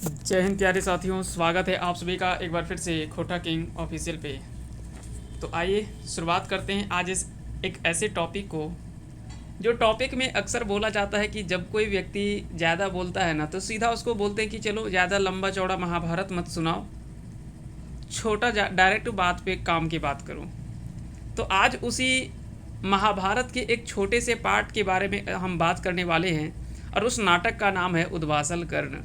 जय हिंद प्यारे साथियों, स्वागत है आप सभी का एक बार फिर से खोटा किंग ऑफिशियल पे। तो आइए शुरुआत करते हैं आज इस एक ऐसे टॉपिक को जो टॉपिक में अक्सर बोला जाता है कि जब कोई व्यक्ति ज़्यादा बोलता है ना तो सीधा उसको बोलते हैं कि चलो ज़्यादा लंबा चौड़ा महाभारत मत सुनाओ, छोटा डायरेक्ट बात पे काम की बात करो। तो आज उसी महाभारत के एक छोटे से पार्ट के बारे में हम बात करने वाले हैं और उस नाटक का नाम है उद्वासल कर्ण।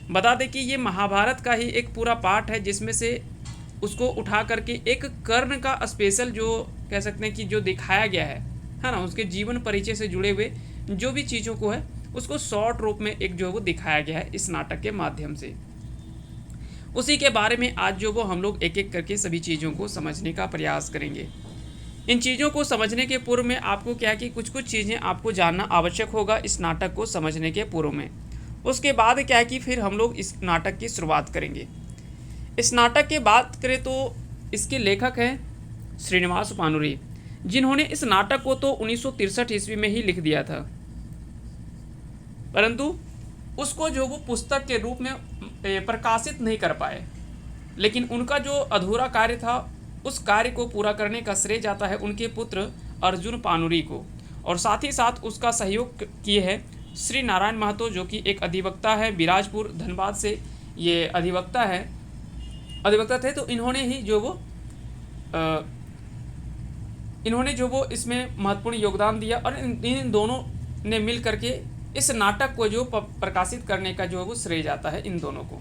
बता दें कि ये महाभारत का ही एक पूरा पार्ट है जिसमें से उसको उठा करके एक कर्ण का स्पेशल जो कह सकते हैं कि जो दिखाया गया है ना, उसके जीवन परिचय से जुड़े हुए जो भी चीज़ों को है उसको शॉर्ट रूप में एक जो वो दिखाया गया है इस नाटक के माध्यम से। उसी के बारे में आज जो वो हम लोग एक एक करके सभी चीज़ों को समझने का प्रयास करेंगे। इन चीज़ों को समझने के पूर्व में आपको क्या कि कुछ कुछ चीज़ें आपको जानना आवश्यक होगा इस नाटक को समझने के पूर्व में। उसके बाद क्या है कि फिर हम लोग इस नाटक की शुरुआत करेंगे। इस नाटक की बात करें तो इसके लेखक हैं श्रीनिवास पानुरी, जिन्होंने इस नाटक को तो 1963 ईस्वी में ही लिख दिया था, परंतु उसको जो वो पुस्तक के रूप में प्रकाशित नहीं कर पाए। लेकिन उनका जो अधूरा कार्य था उस कार्य को पूरा करने का श्रेय जाता है उनके पुत्र अर्जुन पानुरी को, और साथ ही साथ उसका सहयोग किए हैं श्री नारायण महतो, जो कि एक अधिवक्ता है, बिराजपुर धनबाद से ये अधिवक्ता थे। तो इन्होंने जो वो इसमें महत्वपूर्ण योगदान दिया और इन दोनों ने मिल करके इस नाटक को जो प्रकाशित करने का जो है वो श्रेय जाता है इन दोनों को।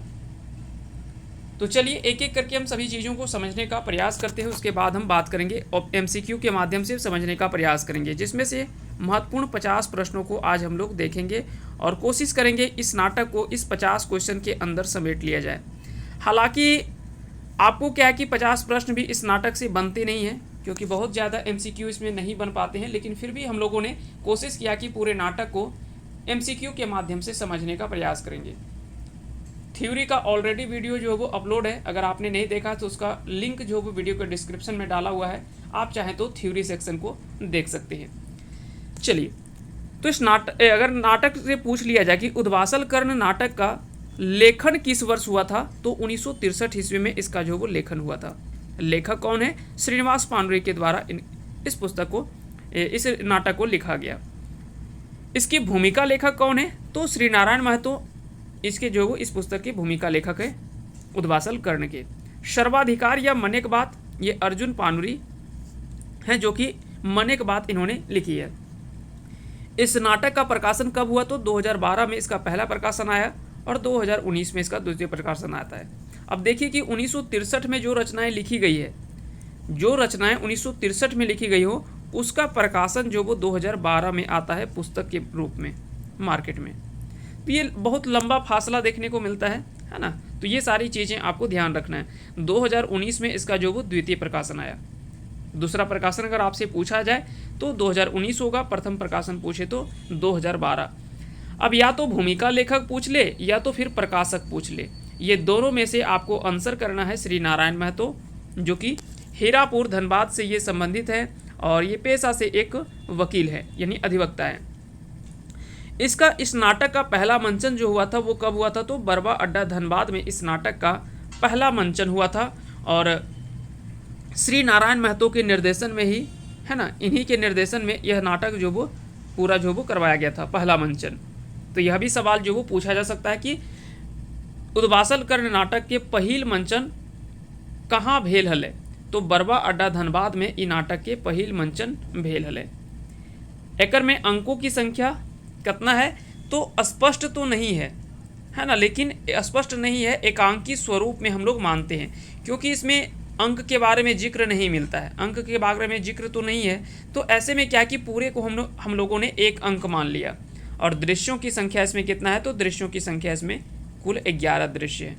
तो चलिए एक एक करके हम सभी चीज़ों को समझने का प्रयास करते हैं, उसके बाद हम बात करेंगे और MCQ के माध्यम से समझने का प्रयास करेंगे, जिसमें से महत्वपूर्ण 50 प्रश्नों को आज हम लोग देखेंगे और कोशिश करेंगे इस नाटक को इस 50 क्वेश्चन के अंदर समेट लिया जाए। हालांकि आपको क्या है कि 50 प्रश्न भी इस नाटक से बनते नहीं हैं, क्योंकि बहुत ज़्यादा MCQ इसमें नहीं बन पाते हैं, लेकिन फिर भी हम लोगों ने कोशिश किया कि पूरे नाटक को MCQ के माध्यम से समझने का प्रयास करेंगे। थ्योरी का ऑलरेडी वीडियो जो है वो अपलोड है, अगर आपने नहीं देखा तो उसका लिंक जो वो वीडियो के डिस्क्रिप्शन में डाला हुआ है, आप चाहें तो थ्योरी सेक्शन को देख सकते हैं। चलिए, तो इस अगर नाटक से पूछ लिया जाए कि उद्वासल कर्ण नाटक का लेखन किस वर्ष हुआ था, तो 1963 ईस्वी में इसका जो वो लेखन हुआ था। लेखक कौन है? श्रीनिवास पानुरी के द्वारा इस पुस्तक को इस नाटक को लिखा गया। इसकी भूमिका लेखक कौन है? तो श्री नारायण महतो इसके जो वो इस पुस्तक के भूमिका लेखक है उद्वासल कर्ण के। सर्वाधिकार या मनेक बात ये अर्जुन पानुरी हैं, जो कि मनेक बात इन्होंने लिखी है। इस नाटक का प्रकाशन कब हुआ? तो 2012 में इसका पहला प्रकाशन आया और 2019 में इसका द्वितीय प्रकाशन आता है। अब देखिए कि 1963 में जो रचनाएं लिखी गई है, जो रचनाएं 1963 में लिखी गई हो, उसका प्रकाशन जो वो 2012 में आता है पुस्तक के रूप में मार्केट में। तो ये बहुत लंबा फासला देखने को मिलता है ना। तो ये सारी चीज़ें आपको ध्यान रखना है। 2019 में इसका जो वो द्वितीय प्रकाशन आया। दूसरा प्रकाशन अगर आपसे पूछा जाए तो 2019 होगा, प्रथम प्रकाशन पूछे तो 2012। अब या तो भूमिका लेखक पूछ ले या तो फिर प्रकाशक पूछ ले, ये दोनों में से आपको आंसर करना है श्री नारायण महतो, जो कि हीरापुर धनबाद से ये संबंधित है और ये पेशा से एक वकील है, यानी अधिवक्ता है। इसका इस नाटक का पहला मंचन जो हुआ था वो कब हुआ था? तो बरवा अड्डा धनबाद में इस नाटक का पहला मंचन हुआ था और श्री नारायण महतो के निर्देशन में ही, है ना, इन्हीं के निर्देशन में यह नाटक जो वो पूरा जो वो करवाया गया था, पहला मंचन। तो यह भी सवाल जो वो पूछा जा सकता है कि उद्वासल कर्ण नाटक के पहिल मंचन कहाँ भेल हले? तो बरवा अड्डा धनबाद में ई नाटक के पहिल मंचन भेल हले। एकर में अंकों की संख्या कितना है? तो स्पष्ट तो नहीं है ना, लेकिन स्पष्ट नहीं है, एकांकी स्वरूप में हम लोग मानते हैं, क्योंकि इसमें अंक के बारे में जिक्र नहीं मिलता है, अंक के बारे में जिक्र तो नहीं है। तो ऐसे में क्या कि पूरे को हम लोगों ने एक अंक मान लिया। और दृश्यों की संख्या इसमें कितना है? तो दृश्यों की संख्या इसमें कुल 11 दृश्य है।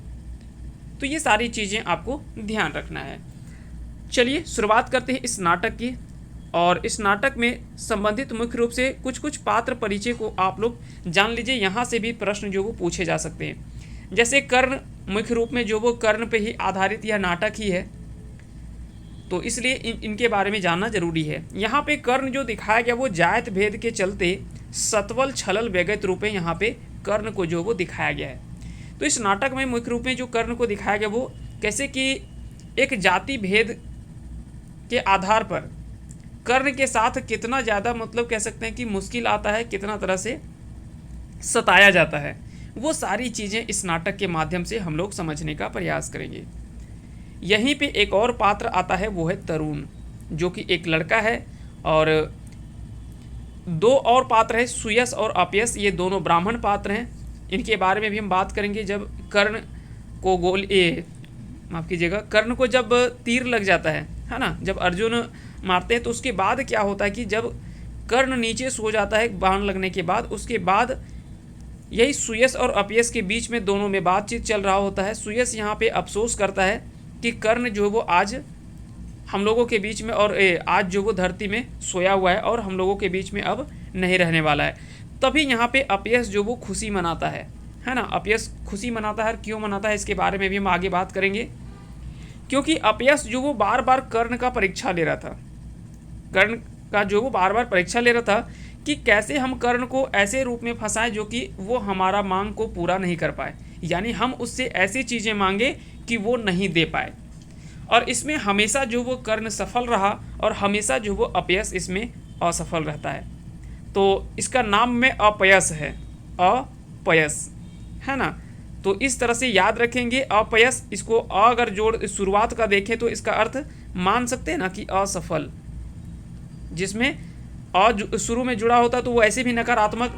तो ये सारी चीज़ें आपको ध्यान रखना है। चलिए शुरुआत करते हैं इस नाटक की। और इस नाटक में संबंधित मुख्य रूप से कुछ कुछ पात्र परिचय को आप लोग जान लीजिए, यहाँ से भी प्रश्न जो वो पूछे जा सकते हैं। जैसे कर्ण, मुख्य रूप में जो वो कर्ण पे ही आधारित यह नाटक ही है, तो इसलिए इनके बारे में जानना जरूरी है। यहाँ पे कर्ण जो दिखाया गया वो जायत भेद के चलते सतवल छलल व्यगत रूपे यहाँ पे कर्ण को जो वो दिखाया गया है। तो इस नाटक में मुख्य रूप में जो कर्ण को दिखाया गया वो कैसे कि एक जाति भेद के आधार पर कर्ण के साथ कितना ज़्यादा मतलब कह सकते हैं कि मुश्किल आता है, कितना तरह से सताया जाता है, वो सारी चीज़ें इस नाटक के माध्यम से हम लोग समझने का प्रयास करेंगे। यहीं पे एक और पात्र आता है, वो है तरुण, जो कि एक लड़का है, और दो और पात्र है सुयस और अपयस, ये दोनों ब्राह्मण पात्र हैं। इनके बारे में भी हम बात करेंगे। जब कर्ण को माफ़ कीजिएगा, कर्ण को जब तीर लग जाता है ना, जब अर्जुन मारते हैं तो उसके बाद क्या होता है कि जब कर्ण नीचे सो जाता है बाण लगने के बाद, उसके बाद यही सुयस और अपयस के बीच में दोनों में बातचीत चल रहा होता है। सुयस यहाँ पे अफसोस करता है कि कर्ण जो वो आज हम लोगों के बीच में और आज जो वो धरती में सोया हुआ है और हम लोगों के बीच में अब नहीं रहने वाला है। तभी यहाँ पे अपयस जो वो खुशी मनाता है ना, अपयस खुशी मनाता है। क्यों मनाता है इसके बारे में भी हम आगे बात करेंगे। क्योंकि अपयस जो वो बार बार कर्ण का परीक्षा ले रहा था, कर्ण का जो वो बार बार परीक्षा ले रहा था कि कैसे हम कर्ण को ऐसे रूप में फंसाएं जो कि वो हमारा मांग को पूरा नहीं कर पाए, यानी हम उससे ऐसी चीज़ें मांगे कि वो नहीं दे पाए। और इसमें हमेशा जो वो कर्ण सफल रहा और हमेशा जो वो अपयस इसमें असफल रहता है। तो इसका नाम में अपयस है, अपयस है ना। तो इस तरह से याद रखेंगे अपयस, इसको अगर जोड़ शुरुआत का देखें तो इसका अर्थ मान सकते हैं ना कि असफल, जिसमें शुरू में जुड़ा होता तो वो ऐसे भी नकारात्मक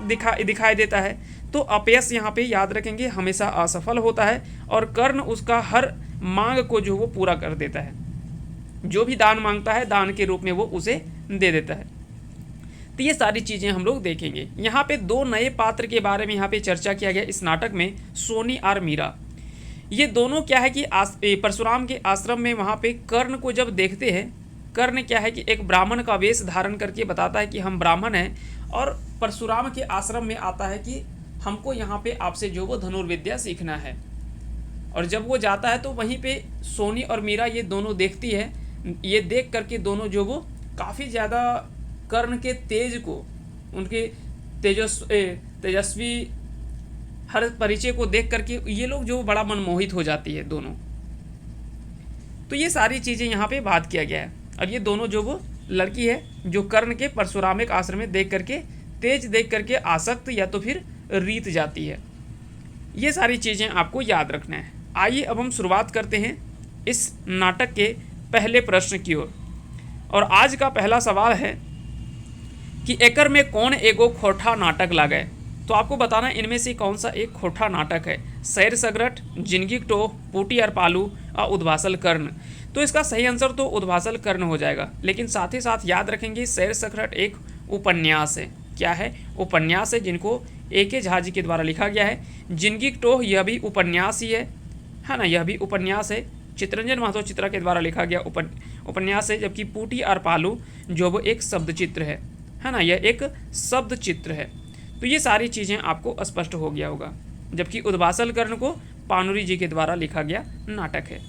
दिखाई देता है। तो अपयस यहाँ पे याद रखेंगे हमेशा असफल होता है और कर्ण उसका हर मांग को जो वो पूरा कर देता है, जो भी दान मांगता है दान के रूप में वो उसे दे देता है। तो ये सारी चीज़ें हम लोग देखेंगे। यहाँ पे दो नए पात्र के बारे में यहाँ पे चर्चा किया गया इस नाटक में, सोनी और मीरा। ये दोनों क्या है कि परशुराम के आश्रम में वहाँ पे कर्ण को जब देखते हैं, कर्ण क्या है कि एक ब्राह्मण का वेश धारण करके बताता है कि हम ब्राह्मण हैं, और परशुराम के आश्रम में आता है कि हमको यहाँ पे आपसे जो वो धनुर्विद्या सीखना है। और जब वो जाता है तो वहीं पे सोनी और मीरा ये दोनों देखती है। ये देख करके दोनों जो वो काफ़ी ज़्यादा कर्ण के तेज को, उनके तेजस्वी हर परिचय को देख करके ये लोग जो बड़ा मनमोहित हो जाती है दोनों। तो ये सारी चीज़ें यहाँ पे बात किया गया है। और ये दोनों जो वो लड़की है जो कर्ण के परशुरामिक आश्रम में देख करके तेज देख करके आसक्त या तो फिर रीत जाती है। ये सारी चीज़ें आपको याद रखना है। आइए अब हम शुरुआत करते हैं इस नाटक के पहले प्रश्न की ओर। और आज का पहला सवाल है कि एकर में कौन एगो खोटा नाटक लागे। तो आपको बताना इनमें से कौन सा एक खोटा नाटक है। सैर सगरट, जिंदगी टोह, पूटी और पालू और उद्वासल कर्ण। तो इसका सही आंसर तो उद्वासल कर्ण हो जाएगा। लेकिन साथ ही साथ याद रखेंगे सैर सगरट एक उपन्यास है। क्या है? उपन्यास है, जिनको A.K. झा जी के द्वारा लिखा गया है। जिंदगी टोह यह भी उपन्यास ही है ना, यह भी उपन्यास है। चित्रंजन महतो चित्रा के द्वारा लिखा गया उपन्यास है। जबकि पूटी और पालू जो वो एक शब्द चित्र है ना, यह एक शब्द चित्र है। तो ये सारी चीज़ें आपको स्पष्ट हो गया होगा। जबकि उद्वासल कर्ण को पानुरी जी के द्वारा लिखा गया नाटक है।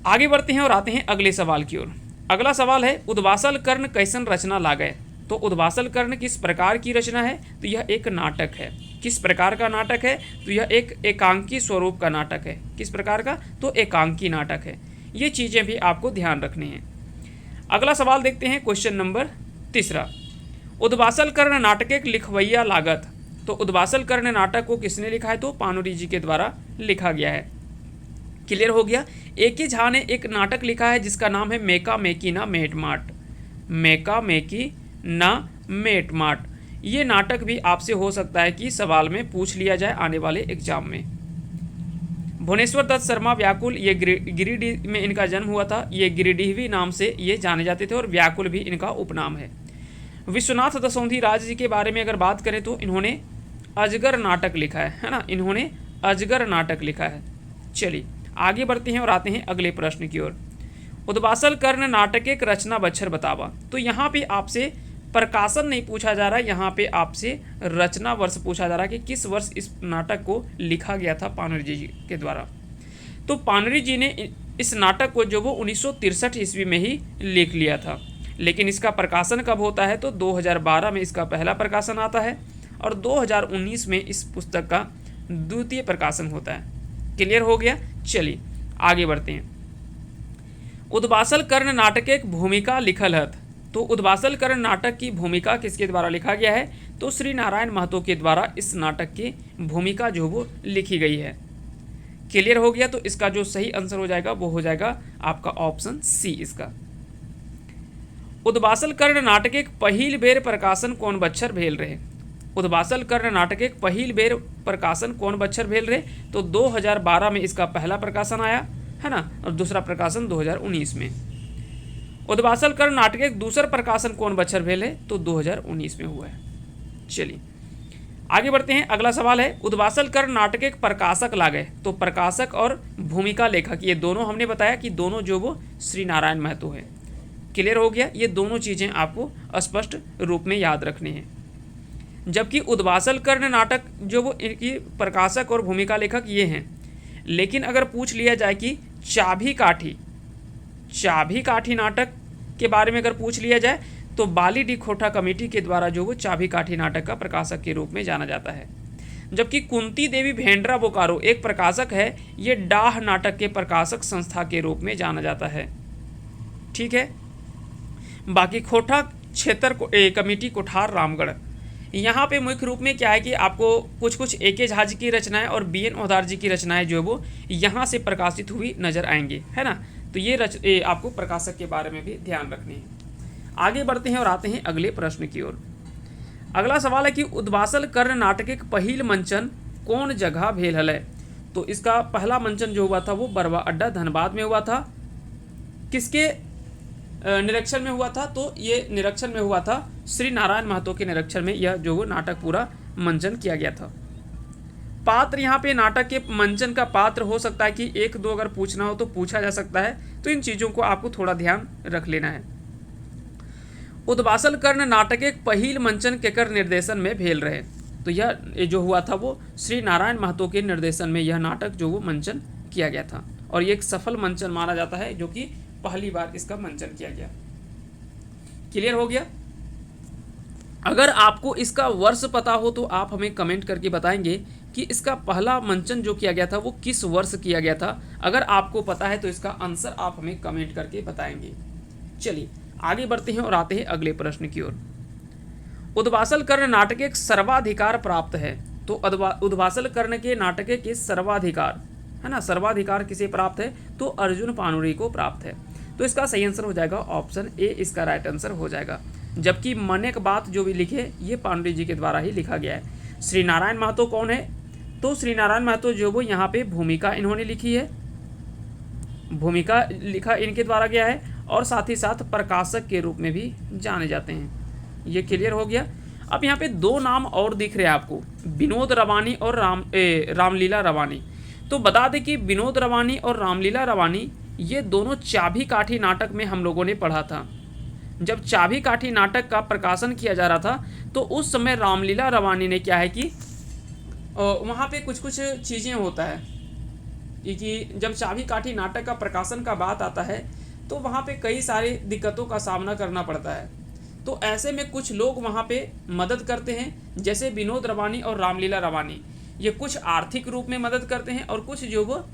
आगे बढ़ते हैं और आते हैं अगले सवाल की ओर। अगला सवाल है उद्वासल कर्ण कैसन रचना लागे। तो उद्वासल कर्ण किस प्रकार की रचना है? तो यह एक नाटक है। किस प्रकार का नाटक है? तो यह एक एकांकी स्वरूप का नाटक है। किस प्रकार का? तो एकांकी नाटक है। ये चीज़ें भी आपको ध्यान रखनी है। अगला सवाल देखते हैं, क्वेश्चन नंबर 3। उद्वासल कर्ण नाटक एक लिखवैया लागत। तो उद्वासल कर्ण नाटक को किसने लिखा है? तो पानुरी जी के द्वारा लिखा गया है। क्लियर हो गया। A.K. झा ने एक नाटक लिखा है जिसका नाम है मेका मेकी ना मेटमाट। मेका मेकी ना मेटमाट। ये नाटक भी आपसे हो सकता है कि सवाल में पूछ लिया जाए आने वाले एग्जाम में। भुवनेश्वर दत्त शर्मा व्याकुल, ये गिरिडीह में इनका जन्म हुआ था। ये गिरिडीहवी नाम से ये जाने जाते थे और व्याकुल भी इनका उपनाम है। विश्वनाथ दसौंधी राज जी के बारे में अगर बात करें तो इन्होंने अजगर नाटक लिखा है ना, इन्होंने अजगर नाटक लिखा है। चलिए आगे बढ़ते हैं और आते हैं अगले प्रश्न की ओर। उद्वासल कर्ण नाटक एक रचना बच्छर बतावा। तो यहाँ पे आपसे प्रकाशन नहीं पूछा जा रहा है, यहाँ पे आपसे रचना वर्ष पूछा जा रहा है कि किस वर्ष इस नाटक को लिखा गया था पानुरी जी के द्वारा। तो पानुरी जी ने इस नाटक को जो वो 1963 ईस्वी में ही लिख लिया था। लेकिन इसका प्रकाशन कब होता है? तो 2012 में इसका पहला प्रकाशन आता है और 2019 में इस पुस्तक का द्वितीय प्रकाशन होता है। क्लियर हो गया। चलिए आगे बढ़ते हैं। उद्वासल कर्ण नाटक एक भूमिका लिखल हत। तो उद्वासल कर्ण नाटक की भूमिका किसके द्वारा लिखा गया है? तो श्री नारायण महतो के द्वारा इस नाटक की भूमिका जो वो लिखी गई है। क्लियर हो गया। तो इसका जो सही आंसर हो जाएगा वो हो जाएगा आपका ऑप्शन सी इसका। उद्वासल कर्ण नाटक एक पहिल बेर प्रकाशन कौन बच्छर भेल रहे? उद्वासल कर्ण नाटक एक पहिल बेर प्रकाशन कौन बच्छर भेल रहे? तो 2012 में इसका पहला प्रकाशन आया है ना, और दूसरा प्रकाशन 2019 में। उद्वासल कर्ण नाटक एक दूसरा प्रकाशन कौन बच्छर भेल है? तो 2019 में हुआ है। चलिए आगे बढ़ते हैं। अगला सवाल है, उद्वासल कर्ण नाटक एक प्रकाशक लागे। तो प्रकाशक और भूमिका लेखक ये दोनों हमने बताया कि दोनों जो वो श्री नारायण महतो है। क्लियर हो गया। ये दोनों चीज़ें आपको स्पष्ट रूप में याद रखनी है। जबकि उद्वासल कर्ण नाटक जो वो इनकी प्रकाशक और भूमिका लेखक ये हैं, लेकिन अगर पूछ लिया जाए कि चाभी काठी नाटक के बारे में अगर पूछ लिया जाए तो बाली डी खोटा कमेटी के द्वारा जो वो चाभी काठी नाटक का प्रकाशक के रूप में जाना जाता है। जबकि कुंती देवी भेंड्रा बोकारो एक प्रकाशक है, ये डाह नाटक के प्रकाशक संस्था के रूप में जाना जाता है। ठीक है। बाकी खोटा क्षेत्र कमेटी कोठार रामगढ़, यहाँ पे मुख्य रूप में क्या है कि आपको कुछ कुछ ए.के. झा जी की रचनाएं और बी.एन. ओदार जी की रचनाएं जो वो यहाँ से प्रकाशित हुई नजर आएंगी, है ना। तो ये आपको प्रकाशक के बारे में भी ध्यान रखनी है। आगे बढ़ते हैं और आते हैं अगले प्रश्न की ओर। अगला सवाल है कि उद्वासल कर्ण नाटक एक पहिल मंचन कौन जगह भेल हलै? तो इसका पहला मंचन जो हुआ था वो बरवा अड्डा धनबाद में हुआ था। किसके निरीक्षण में हुआ था? तो ये निरीक्षण में हुआ था श्री नारायण महतो के निरीक्षण में यह जो वो नाटक पूरा मंचन किया गया था। पात्र यहाँ पे नाटक के मंचन का पात्र हो सकता है कि एक दो अगर पूछना हो तो पूछा जा सकता है, तो इन चीज़ों को आपको थोड़ा ध्यान रख लेना है। उद्वासल कर्ण नाटक एक पहिल मंचन केकर निर्देशन में भेल रहे? तो यह जो हुआ था वो श्री नारायण महतो के निर्देशन में यह नाटक जो वो मंचन किया गया था, और ये एक सफल मंचन माना जाता है जो कि पहली बार इसका मंचन किया गया। क्लियर हो गया। अगर आपको इसका वर्ष पता हो तो आप हमें कमेंट करके बताएंगे कि इसका पहला मंचन जो किया गया था वो किस वर्ष किया गया था। अगर आपको पता है तो इसका आंसर आप हमें कमेंट करके बताएंगे। चलिए आगे बढ़ते हैं और आते हैं अगले प्रश्न की ओर। उद्वासल कर्ण नाटक एक सर्वाधिकार प्राप्त है। तो उद्वासल कर्ण के नाटक के सर्वाधिकार, है ना, सर्वाधिकार किसे प्राप्त है? तो अर्जुन पानुरी को प्राप्त है। तो इसका सही आंसर हो जाएगा ऑप्शन ए, इसका राइट आंसर हो जाएगा। जबकि मनेक बात जो भी लिखे ये पानुरी जी के द्वारा ही लिखा गया है। श्री नारायण महतो कौन है? तो श्री नारायण महतो जो वो यहाँ पे भूमिका इन्होंने लिखी है, भूमिका लिखा इनके द्वारा गया है, और साथ ही साथ प्रकाशक के रूप में भी जाने जाते हैं। ये क्लियर हो गया। अब यहाँ पे दो नाम और दिख रहे हैं आपको, विनोद रवानी और रामलीला रवानी। तो बता दें कि विनोद रवानी और रामलीला रवानी ये दोनों चाभी काठी नाटक में हम लोगों ने पढ़ा था। जब चाभी काठी नाटक का प्रकाशन किया जा रहा था तो उस समय रामलीला रवानी ने क्या है कि वहाँ पे कुछ कुछ चीज़ें होता है कि जब चाभी काठी नाटक का प्रकाशन का बात आता है तो वहाँ पे कई सारी दिक्कतों का सामना करना पड़ता है। तो ऐसे में कुछ लोग वहाँ पे मदद करते हैं, जैसे विनोद रवानी और रामलीला रवानी। ये कुछ आर्थिक रूप में मदद करते हैं और कुछ जो वो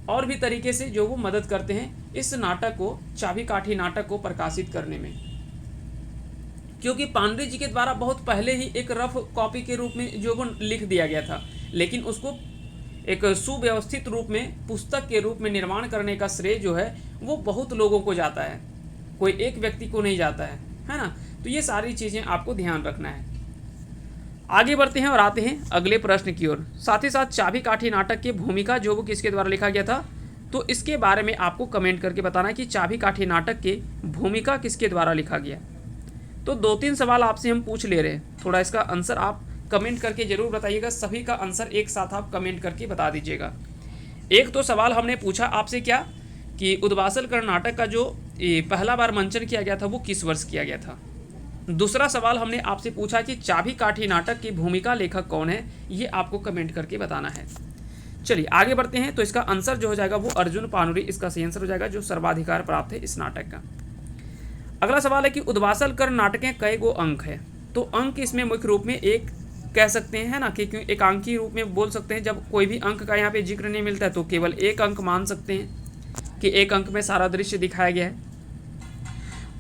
और भी तरीके से जो वो मदद करते हैं इस नाटक को, चाभी काठी नाटक को प्रकाशित करने में। क्योंकि पांडे जी के द्वारा बहुत पहले ही एक रफ कॉपी के रूप में जो वो लिख दिया गया था, लेकिन उसको एक सुव्यवस्थित रूप में पुस्तक के रूप में निर्माण करने का श्रेय जो है वो बहुत लोगों को जाता है, कोई एक व्यक्ति को नहीं जाता है ना। तो ये सारी चीज़ें आपको ध्यान रखना है। आगे बढ़ते हैं और आते हैं अगले प्रश्न की ओर। साथ ही साथ चाभी काठी नाटक की भूमिका जो वो किसके द्वारा लिखा गया था, तो इसके बारे में आपको कमेंट करके बताना है कि चाभी काठी नाटक की भूमिका किसके द्वारा लिखा गया। तो 2-3 सवाल आपसे हम पूछ ले रहे हैं, थोड़ा इसका आंसर आप कमेंट करके जरूर बताइएगा। सभी का आंसर एक साथ आप कमेंट करके बता दीजिएगा। एक तो सवाल हमने पूछा आपसे क्या कि उद्वासल कर्ण नाटक का जो पहला बार मंचन किया गया था वो किस वर्ष किया गया था। दूसरा सवाल हमने आपसे पूछा कि चाभी काठी नाटक की भूमिका लेखक कौन है, ये आपको कमेंट करके बताना है। चलिए आगे बढ़ते हैं। तो इसका आंसर जो हो जाएगा वो अर्जुन पानुरी इसका सही आंसर हो जाएगा, जो सर्वाधिकार प्राप्त है इस नाटक का। अगला सवाल है कि उद्वासल कर्ण नाटक के कई गो अंक है। तो अंक इसमें मुख्य रूप में 1, कह सकते हैं, है ना, कि क्यों एकांकी रूप में बोल सकते हैं। जब कोई भी अंक का यहाँ पे जिक्र नहीं मिलता है तो केवल एक अंक मान सकते हैं कि एक अंक में सारा दृश्य दिखाया गया है।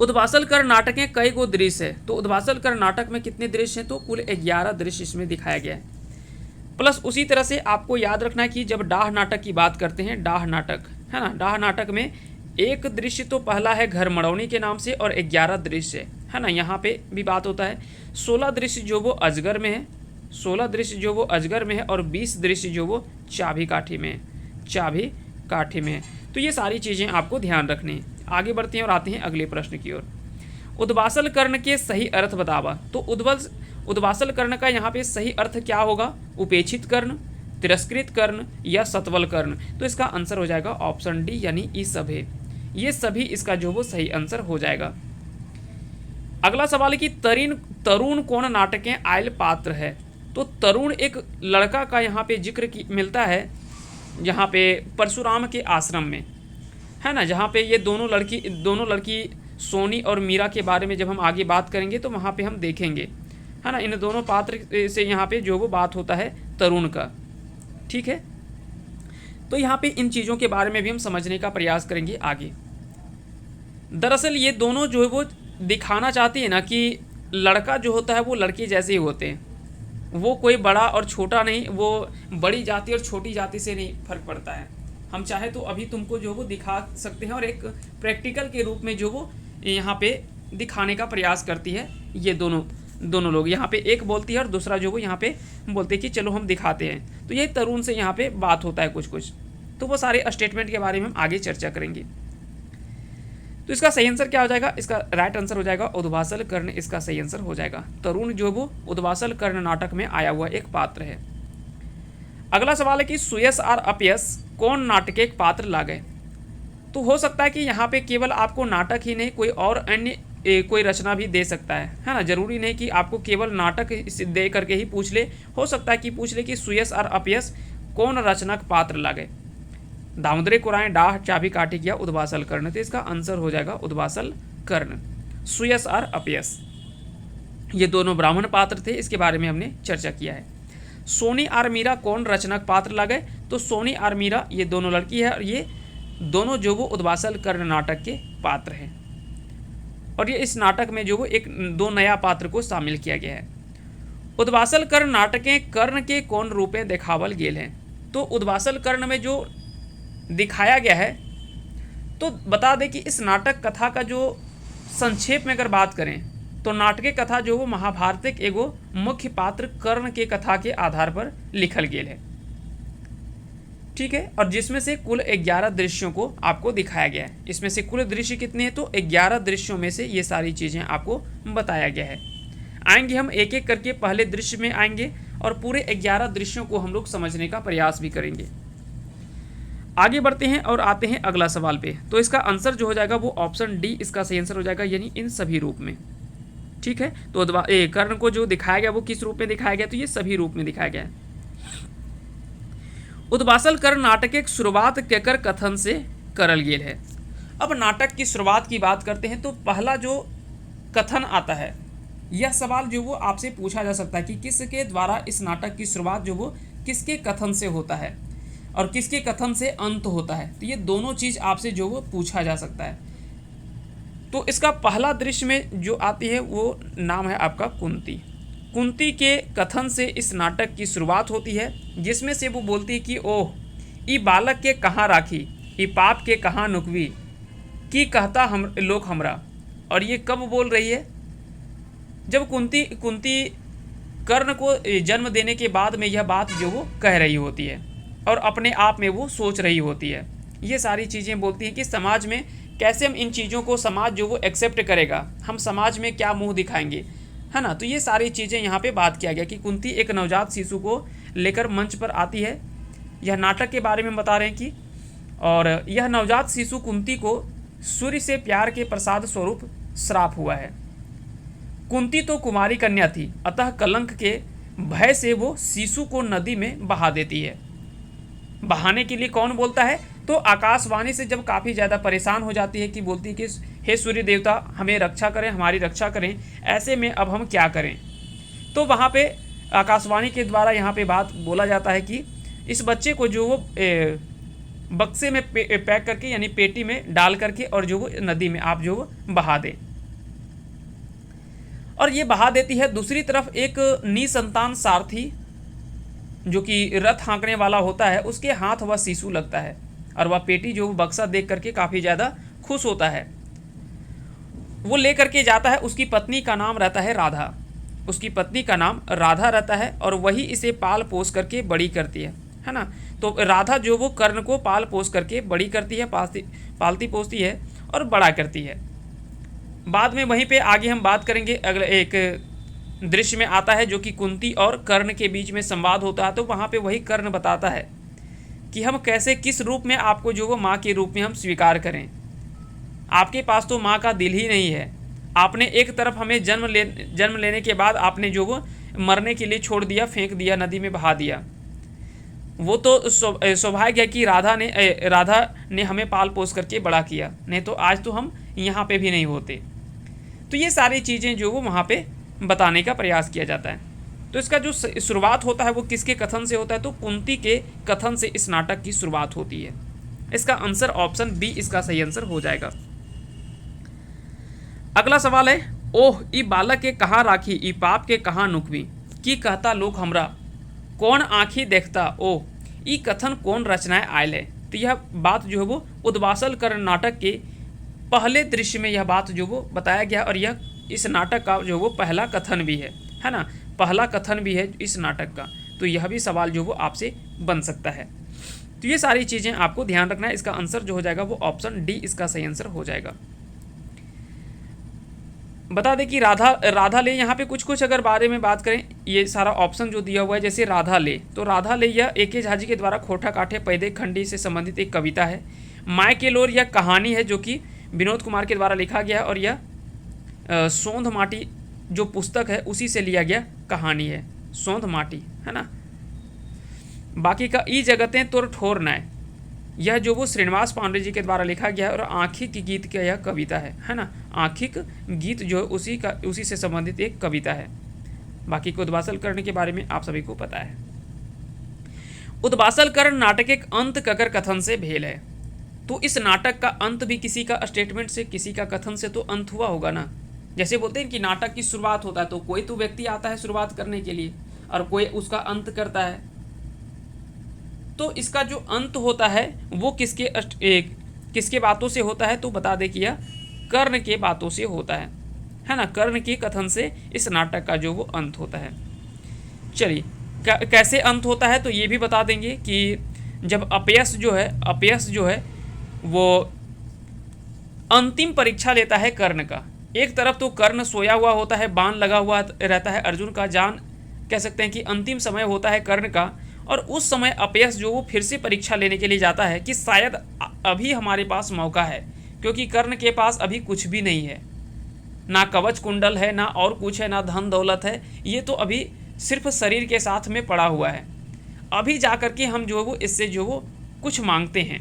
उद्वासल कर नाटक में कई गो दृश्य है, तो उद्वासल कर नाटक में कितने दृश्य हैं, तो कुल 11 दृश्य इसमें दिखाया गया है। प्लस उसी तरह से आपको याद रखना है कि जब डाह नाटक की बात करते हैं, डाह नाटक, है ना, डाह नाटक में एक दृश्य तो पहला है घर मड़ौनी के नाम से और 11 दृश्य है ना, यहाँ पे भी बात होता है। 16 दृश्य जो वो अजगर में है, 16 दृश्य जो वो अजगर में है और 20 दृश्य जो वो चाभी काठी में है, चाभी काठी में है। तो ये सारी चीज़ें आपको ध्यान रखनी है। आगे बढ़ते हैं और आते हैं अगले प्रश्न की ओर। उद्वासल कर्ण के सही अर्थ बतावा, तो उद्वासल कर्ण का यहाँ पे सही अर्थ क्या होगा, उपेक्षित कर्ण, तिरस्कृत कर्ण या सत्वल कर्ण। तो इसका आंसर हो जाएगा ऑप्शन डी यानी ई सभे, ये सभी इसका जो वो सही आंसर हो जाएगा। अगला सवाल है कि तरुण कौन नाटक के आयल पात्र है, तो तरुण एक लड़का का यहाँ पे जिक्र मिलता है यहाँ पे परशुराम के आश्रम में, है ना, जहाँ पे ये दोनों लड़की सोनी और मीरा के बारे में जब हम आगे बात करेंगे तो वहाँ पे हम देखेंगे, है ना, इन दोनों पात्र से यहाँ पे जो वो बात होता है तरुण का। ठीक है, तो यहाँ पे इन चीज़ों के बारे में भी हम समझने का प्रयास करेंगे आगे। दरअसल ये दोनों जो है वो दिखाना चाहती है ना कि लड़का जो होता है वो लड़के जैसे ही होते हैं, वो कोई बड़ा और छोटा नहीं, वो बड़ी जाति और छोटी जाति से नहीं फर्क पड़ता है। हम चाहे तो अभी तुमको जो वो दिखा सकते हैं और एक प्रैक्टिकल के रूप में जो वो यहाँ पे दिखाने का प्रयास करती है। ये दोनों लोग यहाँ पे एक बोलती है और दूसरा जो वो यहाँ पे बोलते हैं कि चलो हम दिखाते हैं। तो ये तरुण से यहाँ पे बात होता है कुछ, तो वो सारे स्टेटमेंट के बारे में हम आगे चर्चा करेंगे। तो इसका सही आंसर क्या हो जाएगा, इसका राइट आंसर हो जाएगा उद्वासल कर्ण, इसका सही आंसर हो जाएगा। तरुण जो वो उद्वासल कर्ण नाटक में आया हुआ एक पात्र है। अगला सवाल है कि सुयस और अपयस कौन नाटक के एक पात्र लागे, तो हो सकता है कि यहाँ पे केवल आपको नाटक ही नहीं कोई और अन्य कोई रचना भी दे सकता है ना, जरूरी नहीं कि आपको केवल नाटक दे करके ही पूछ ले, हो सकता है कि पूछ ले कि सुयस और अपयस कौन रचनाक पात्र लागे, दामोदरी कुराएं, डाह, चाभी काठी या उद्वासल कर्ण। तो इसका आंसर हो जाएगा उद्वासल कर्ण। सुयस और अपयस ये दोनों ब्राह्मण पात्र थे, इसके बारे में हमने चर्चा किया है। सोनी और मीरा कौन रचनाक पात्र लागे, तो सोनी और मीरा ये दोनों लड़की है और ये दोनों जो वो उद्वासल कर्ण नाटक के पात्र हैं और ये इस नाटक में जो वो दो नया पात्र को शामिल किया गया है। उद्वासल कर्ण नाटक के कर्ण के कौन रूपे देखावल गेल हैं, तो उद्वासल कर्ण में जो दिखाया गया है, तो बता दें कि इस नाटक कथा का जो संक्षेप में अगर बात करें तो नाटकीय कथा जो वो महाभारत के एगो मुख्य पात्र कर्ण के कथा के आधार पर लिखल गेल है। ठीक है, और जिसमें से कुल 11 दृश्यों को आपको दिखाया गया है। इसमें से कुल दृश्य कितने हैं, तो 11 दृश्यों में से ये सारी चीज़ें आपको बताया गया है। आएंगे हम एक एक करके, पहले दृश्य में आएंगे और पूरे 11 दृश्यों को हम लोग समझने का प्रयास भी करेंगे। आगे बढ़ते हैं और आते हैं अगला सवाल पे। तो इसका आंसर जो हो जाएगा वो ऑप्शन डी इसका सही आंसर हो जाएगा, यानी इन सभी रूप में। ठीक है, तो कर्ण को जो दिखाया गया वो किस रूप में दिखाया गया, तो ये सभी रूप में दिखाया गया है। उद्वासल कर्ण नाटक की शुरुआत केकर कथन से करल गेल है। अब नाटक की शुरुआत की बात करते हैं तो पहला जो कथन आता है, यह सवाल जो वो आपसे पूछा जा सकता है कि किसके द्वारा इस नाटक की शुरुआत जो वो किसके कथन से होता है और किसके कथन से अंत होता है। तो ये दोनों चीज़ आपसे जो वो पूछा जा सकता है। तो इसका पहला दृश्य में जो आती है वो नाम है आपका कुंती। कुंती के कथन से इस नाटक की शुरुआत होती है, जिसमें से वो बोलती है कि ओह ई बालक के कहाँ राखी, ई पाप के कहाँ नुकवी, की कहता हम लोग हमरा। और ये कब बोल रही है, जब कुंती कर्ण को जन्म देने के बाद में यह बात जो वो कह रही होती है और अपने आप में वो सोच रही होती है। ये सारी चीज़ें बोलती हैं कि समाज में कैसे हम इन चीज़ों को समाज जो वो एक्सेप्ट करेगा, हम समाज में क्या मुंह दिखाएंगे, है ना। तो ये सारी चीज़ें यहाँ पे बात किया गया कि कुंती एक नवजात शिशु को लेकर मंच पर आती है। यह नाटक के बारे में बता रहे हैं कि और यह नवजात शिशु कुंती को सूर्य से प्यार के प्रसाद स्वरूप श्राप हुआ है। कुंती तो कुमारी कन्या थी, अतः कलंक के भय से वो शिशु को नदी में बहा देती है। बहाने के लिए कौन बोलता है, तो आकाशवाणी से जब काफ़ी ज़्यादा परेशान हो जाती है कि बोलती है कि हे सूर्य देवता हमें रक्षा करें, हमारी रक्षा करें, ऐसे में अब हम क्या करें। तो वहाँ पे आकाशवाणी के द्वारा यहाँ पे बात बोला जाता है कि इस बच्चे को जो वो बक्से में पैक करके यानी पेटी में डाल करके और जो वो नदी में आप जो वो बहा दें, और ये बहा देती है। दूसरी तरफ एक निसंतान सारथी जो कि रथ हाँकने वाला होता है, उसके हाथ वह शिशु लगता है और वह पेटी जो बक्सा देख करके काफ़ी ज़्यादा खुश होता है। वो ले करके जाता है। उसकी पत्नी का नाम रहता है राधा, उसकी पत्नी का नाम राधा रहता है और वही इसे पाल पोस करके बड़ी करती है ना। तो राधा जो वो कर्ण को पाल पोस करके बड़ी करती है, पालती पोसती है और बड़ा करती है। बाद में वहीं पे आगे हम बात करेंगे। अगले एक दृश्य में आता है जो कि कुंती और कर्ण के बीच में संवाद होता है, तो वहाँ पे वही कर्ण बताता है कि हम कैसे किस रूप में आपको जो वो माँ के रूप में हम स्वीकार करें। आपके पास तो माँ का दिल ही नहीं है। आपने एक तरफ हमें जन्म लेने के बाद आपने जो वो मरने के लिए छोड़ दिया, फेंक दिया, नदी में बहा दिया। वो तो सौभाग्य है कि राधा ने हमें पाल पोस करके बड़ा किया, नहीं तो आज तो हम यहाँ पे भी नहीं होते। तो ये सारी चीज़ें जो वो वहाँ पे बताने का प्रयास किया जाता है। तो इसका जो शुरुआत होता है वो किसके कथन से होता है, तो कुंती के कथन से इस नाटक की शुरुआत होती है। इसका आंसर ऑप्शन बी इसका सही आंसर हो जाएगा। अगला सवाल है, ओह ई बालक के कहाँ राखी, ई पाप के कहाँ नुकवी, की कहता लोग हमरा, कौन आँखी देखता, ओह ई कथन कौन रचनाएं आयल है। तो यह बात जो है वो उद्वासल कर्ण नाटक के पहले दृश्य में यह बात जो वो बताया गया, और यह इस नाटक का जो वो पहला कथन भी है ना, पहला कथन भी है इस नाटक का। तो यह भी सवाल जो वो आपसे बन सकता है। तो ये सारी चीज़ें आपको ध्यान रखना है। इसका आंसर जो हो जाएगा वो ऑप्शन डी इसका सही आंसर हो जाएगा। बता दें कि राधा ले यहाँ पे कुछ अगर बारे में बात करें, ये सारा ऑप्शन जो दिया हुआ है, जैसे राधा ले, तो राधा ले यह ए.के. झा जी के द्वारा खोटा काठे पैदे खंडी से संबंधित एक कविता है। माय के लोर यह कहानी है जो कि विनोद कुमार के द्वारा लिखा गया, और यह सोंध माटी जो पुस्तक है उसी से लिया गया कहानी है, सोंध माटी, है ना। बाकी का ई जगतें तुर ठोर नाय, यह जो वो श्रीनिवास पांडे जी के द्वारा लिखा गया है, और आँखिक गीत का यह कविता है ना। आँखिक गीत जो उसी से संबंधित एक कविता है। बाकी को उद्वासल कर्ण के बारे में आप सभी को पता है। उद्वासल कर्ण नाटक एक अंत ककर कथन से भेल है। तो इस नाटक का अंत भी किसी का स्टेटमेंट से, किसी का कथन से तो अंत हुआ होगा ना। जैसे बोलते हैं कि नाटक की शुरुआत होता है तो कोई तो व्यक्ति आता है शुरुआत करने के लिए और कोई उसका अंत करता है। तो इसका जो अंत होता है वो किसके बातों से होता है, तो बता दे कि यह कर्ण के बातों से होता है ना। कर्ण के कथन से इस नाटक का जो वो अंत होता है। चलिए कैसे अंत होता है तो ये भी बता देंगे कि जब अपयश जो है वो अंतिम परीक्षा लेता है कर्ण का। एक तरफ तो कर्ण सोया हुआ होता है, बाण लगा हुआ रहता है अर्जुन का, जान कह सकते हैं कि अंतिम समय होता है कर्ण का, और उस समय अपयश जो वो फिर से परीक्षा लेने के लिए जाता है कि शायद अभी हमारे पास मौका है, क्योंकि कर्ण के पास अभी कुछ भी नहीं है, ना कवच कुंडल है, ना और कुछ है, ना धन दौलत है, ये तो अभी सिर्फ शरीर के साथ में पड़ा हुआ है। अभी जा कर के हम जो वो इससे जो वो कुछ मांगते हैं,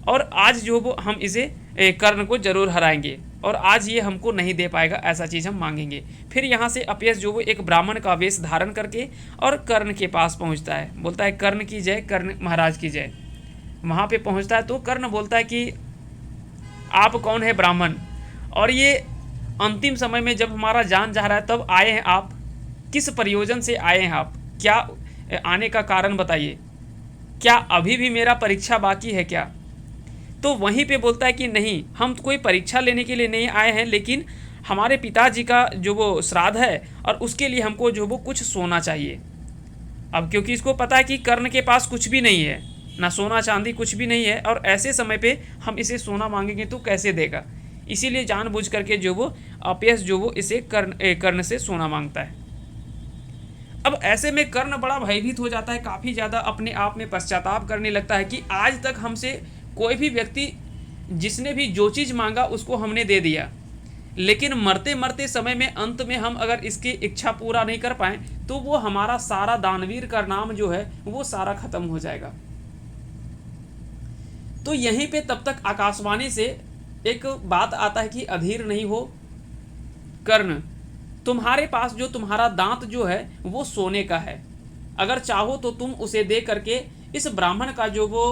और आज जो वो हम इसे कर्ण को जरूर हराएंगे, और आज ये हमको नहीं दे पाएगा, ऐसा चीज़ हम मांगेंगे। फिर यहाँ से अपयश जो वो एक ब्राह्मण का वेश धारण करके और कर्ण के पास पहुँचता है, बोलता है कर्ण की जय, कर्ण महाराज की जय। वहाँ पे पहुँचता है तो कर्ण बोलता है कि आप कौन है ब्राह्मण, और ये अंतिम समय में जब हमारा जान जा रहा है तब आए हैं आप, किस प्रयोजन से आए हैं आप, क्या आने का कारण बताइए, क्या अभी भी मेरा परीक्षा बाकी है क्या। तो वहीं पे बोलता है कि नहीं, हम कोई परीक्षा लेने के लिए नहीं आए हैं, लेकिन हमारे पिताजी का जो वो श्राद्ध है और उसके लिए हमको जो वो कुछ सोना चाहिए। अब क्योंकि इसको पता है कि कर्ण के पास कुछ भी नहीं है, ना सोना चांदी कुछ भी नहीं है, और ऐसे समय पे हम इसे सोना मांगेंगे तो कैसे देगा, इसीलिए जानबूझ करके जो वो अपयश जो वो इसे कर्ण से सोना मांगता है। अब ऐसे में कर्ण बड़ा भयभीत हो जाता है, काफ़ी ज़्यादा अपने आप में पश्चाताप करने लगता है कि आज तक हमसे कोई भी व्यक्ति जिसने भी जो चीज़ मांगा उसको हमने दे दिया, लेकिन मरते मरते समय में अंत में हम अगर इसकी इच्छा पूरा नहीं कर पाए तो वो हमारा सारा दानवीर का नाम जो है वो सारा खत्म हो जाएगा। तो यहीं पे तब तक आकाशवाणी से एक बात आता है कि अधीर नहीं हो कर्ण, तुम्हारे पास जो तुम्हारा दांत जो है वो सोने का है, अगर चाहो तो तुम उसे दे करके इस ब्राह्मण का जो वो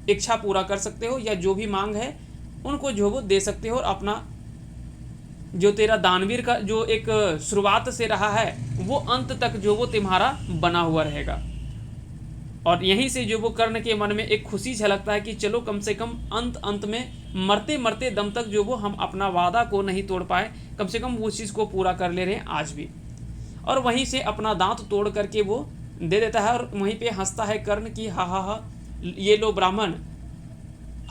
इच्छा पूरा कर सकते हो, या जो भी मांग है उनको जो वो दे सकते हो, और अपना जो तेरा दानवीर का जो एक शुरुआत से रहा है वो अंत तक जो वो तुम्हारा बना हुआ रहेगा। और यहीं से जो वो कर्ण के मन में एक खुशी झलकता है कि चलो कम से कम अंत में मरते मरते दम तक जो वो हम अपना वादा को नहीं तोड़ पाए, कम से कम वो चीज़ को पूरा कर ले रहे हैं आज भी। और वहीं से अपना दांत तोड़ करके वो दे देता है, और वहीं पे हंसता है कर्ण की हा हा हा, ये लो ब्राह्मण,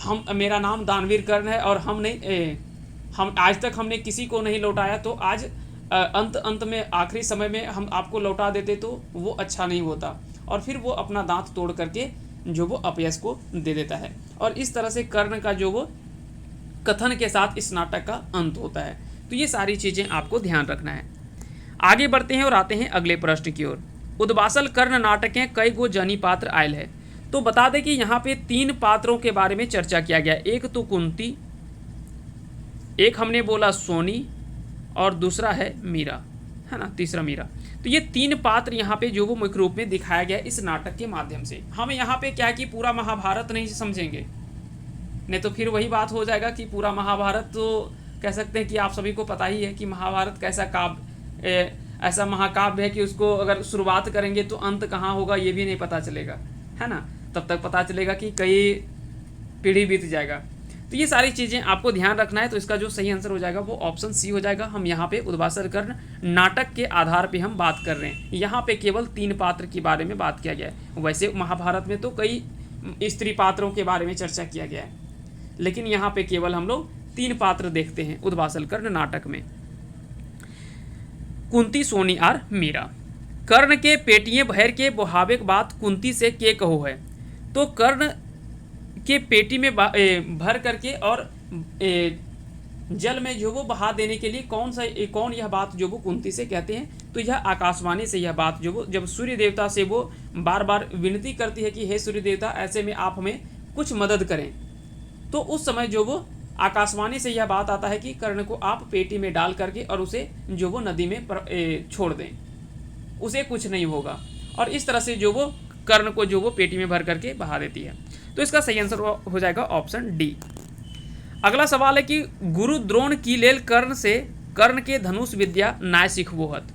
हम मेरा नाम दानवीर कर्ण है, और हम आज तक हमने किसी को नहीं लौटाया, तो आज अंत में आखिरी समय में हम आपको लौटा देते तो वो अच्छा नहीं होता। और फिर वो अपना दांत तोड़ करके जो वो अपयश को दे देता है। और इस तरह से कर्ण का जो वो कथन के साथ इस नाटक का अंत होता है। तो ये सारी चीज़ें आपको ध्यान रखना है। आगे बढ़ते हैं और आते हैं अगले प्रश्न की ओर। उद्वासल कर्ण नाटकें कई गो जनी पात्र आयल है। तो बता दें कि यहाँ पे 3 पात्रों के बारे में चर्चा किया गया। एक तो कुंती, एक हमने बोला सोनी, और दूसरा है मीरा, है ना, तीसरा मीरा। तो ये 3 पात्र यहाँ पे जो वो मुख्य रूप में दिखाया गया इस नाटक के माध्यम से। हम यहाँ पे क्या कि पूरा महाभारत नहीं समझेंगे, नहीं तो फिर वही बात हो जाएगा कि पूरा महाभारत, तो कह सकते हैं कि आप सभी को पता ही है कि महाभारत कैसा काव्य, ऐसा महाकाव्य है कि उसको अगर शुरुआत करेंगे तो अंत कहाँ होगा ये भी नहीं पता चलेगा, है ना। तब तक पता चलेगा कि कई पीढ़ी बीत जाएगा। तो ये सारी चीज़ें आपको ध्यान रखना है। तो इसका जो सही आंसर हो जाएगा वो ऑप्शन सी हो जाएगा। हम यहाँ पे उद्वासल कर्ण नाटक के आधार पे हम बात कर रहे हैं। यहाँ पे केवल 3 पात्र के बारे में बात किया गया है। वैसे महाभारत में तो कई स्त्री पात्रों के बारे में चर्चा किया गया है, लेकिन यहाँ पे केवल हम लोग 3 पात्र देखते हैं उद्वासल कर्ण नाटक में। कुंती, सोनी और मीरा। कर्ण के पेटिये भर के बुहावेक बात कुंती से के कहो है। तो कर्ण के पेटी में भर करके और जल में जो वो बहा देने के लिए कौन यह बात जो वो कुंती से कहते हैं। तो यह आकाशवाणी से यह बात जो वो जब सूर्य देवता से वो बार बार विनती करती है कि हे सूर्य देवता, ऐसे में आप हमें कुछ मदद करें, तो उस समय जो वो आकाशवाणी से यह बात आता है कि कर्ण को आप पेटी में डाल करके और उसे जो वो नदी में छोड़ दें, उसे कुछ नहीं होगा। और इस तरह से जो वो कर्ण को जो वो पेटी में भर करके बहा देती है। तो इसका सही आंसर हो जाएगा ऑप्शन डी। अगला सवाल है कि गुरु द्रोण की लेल कर्ण से कर्ण के धनुष विद्या नाय सिखवोहत।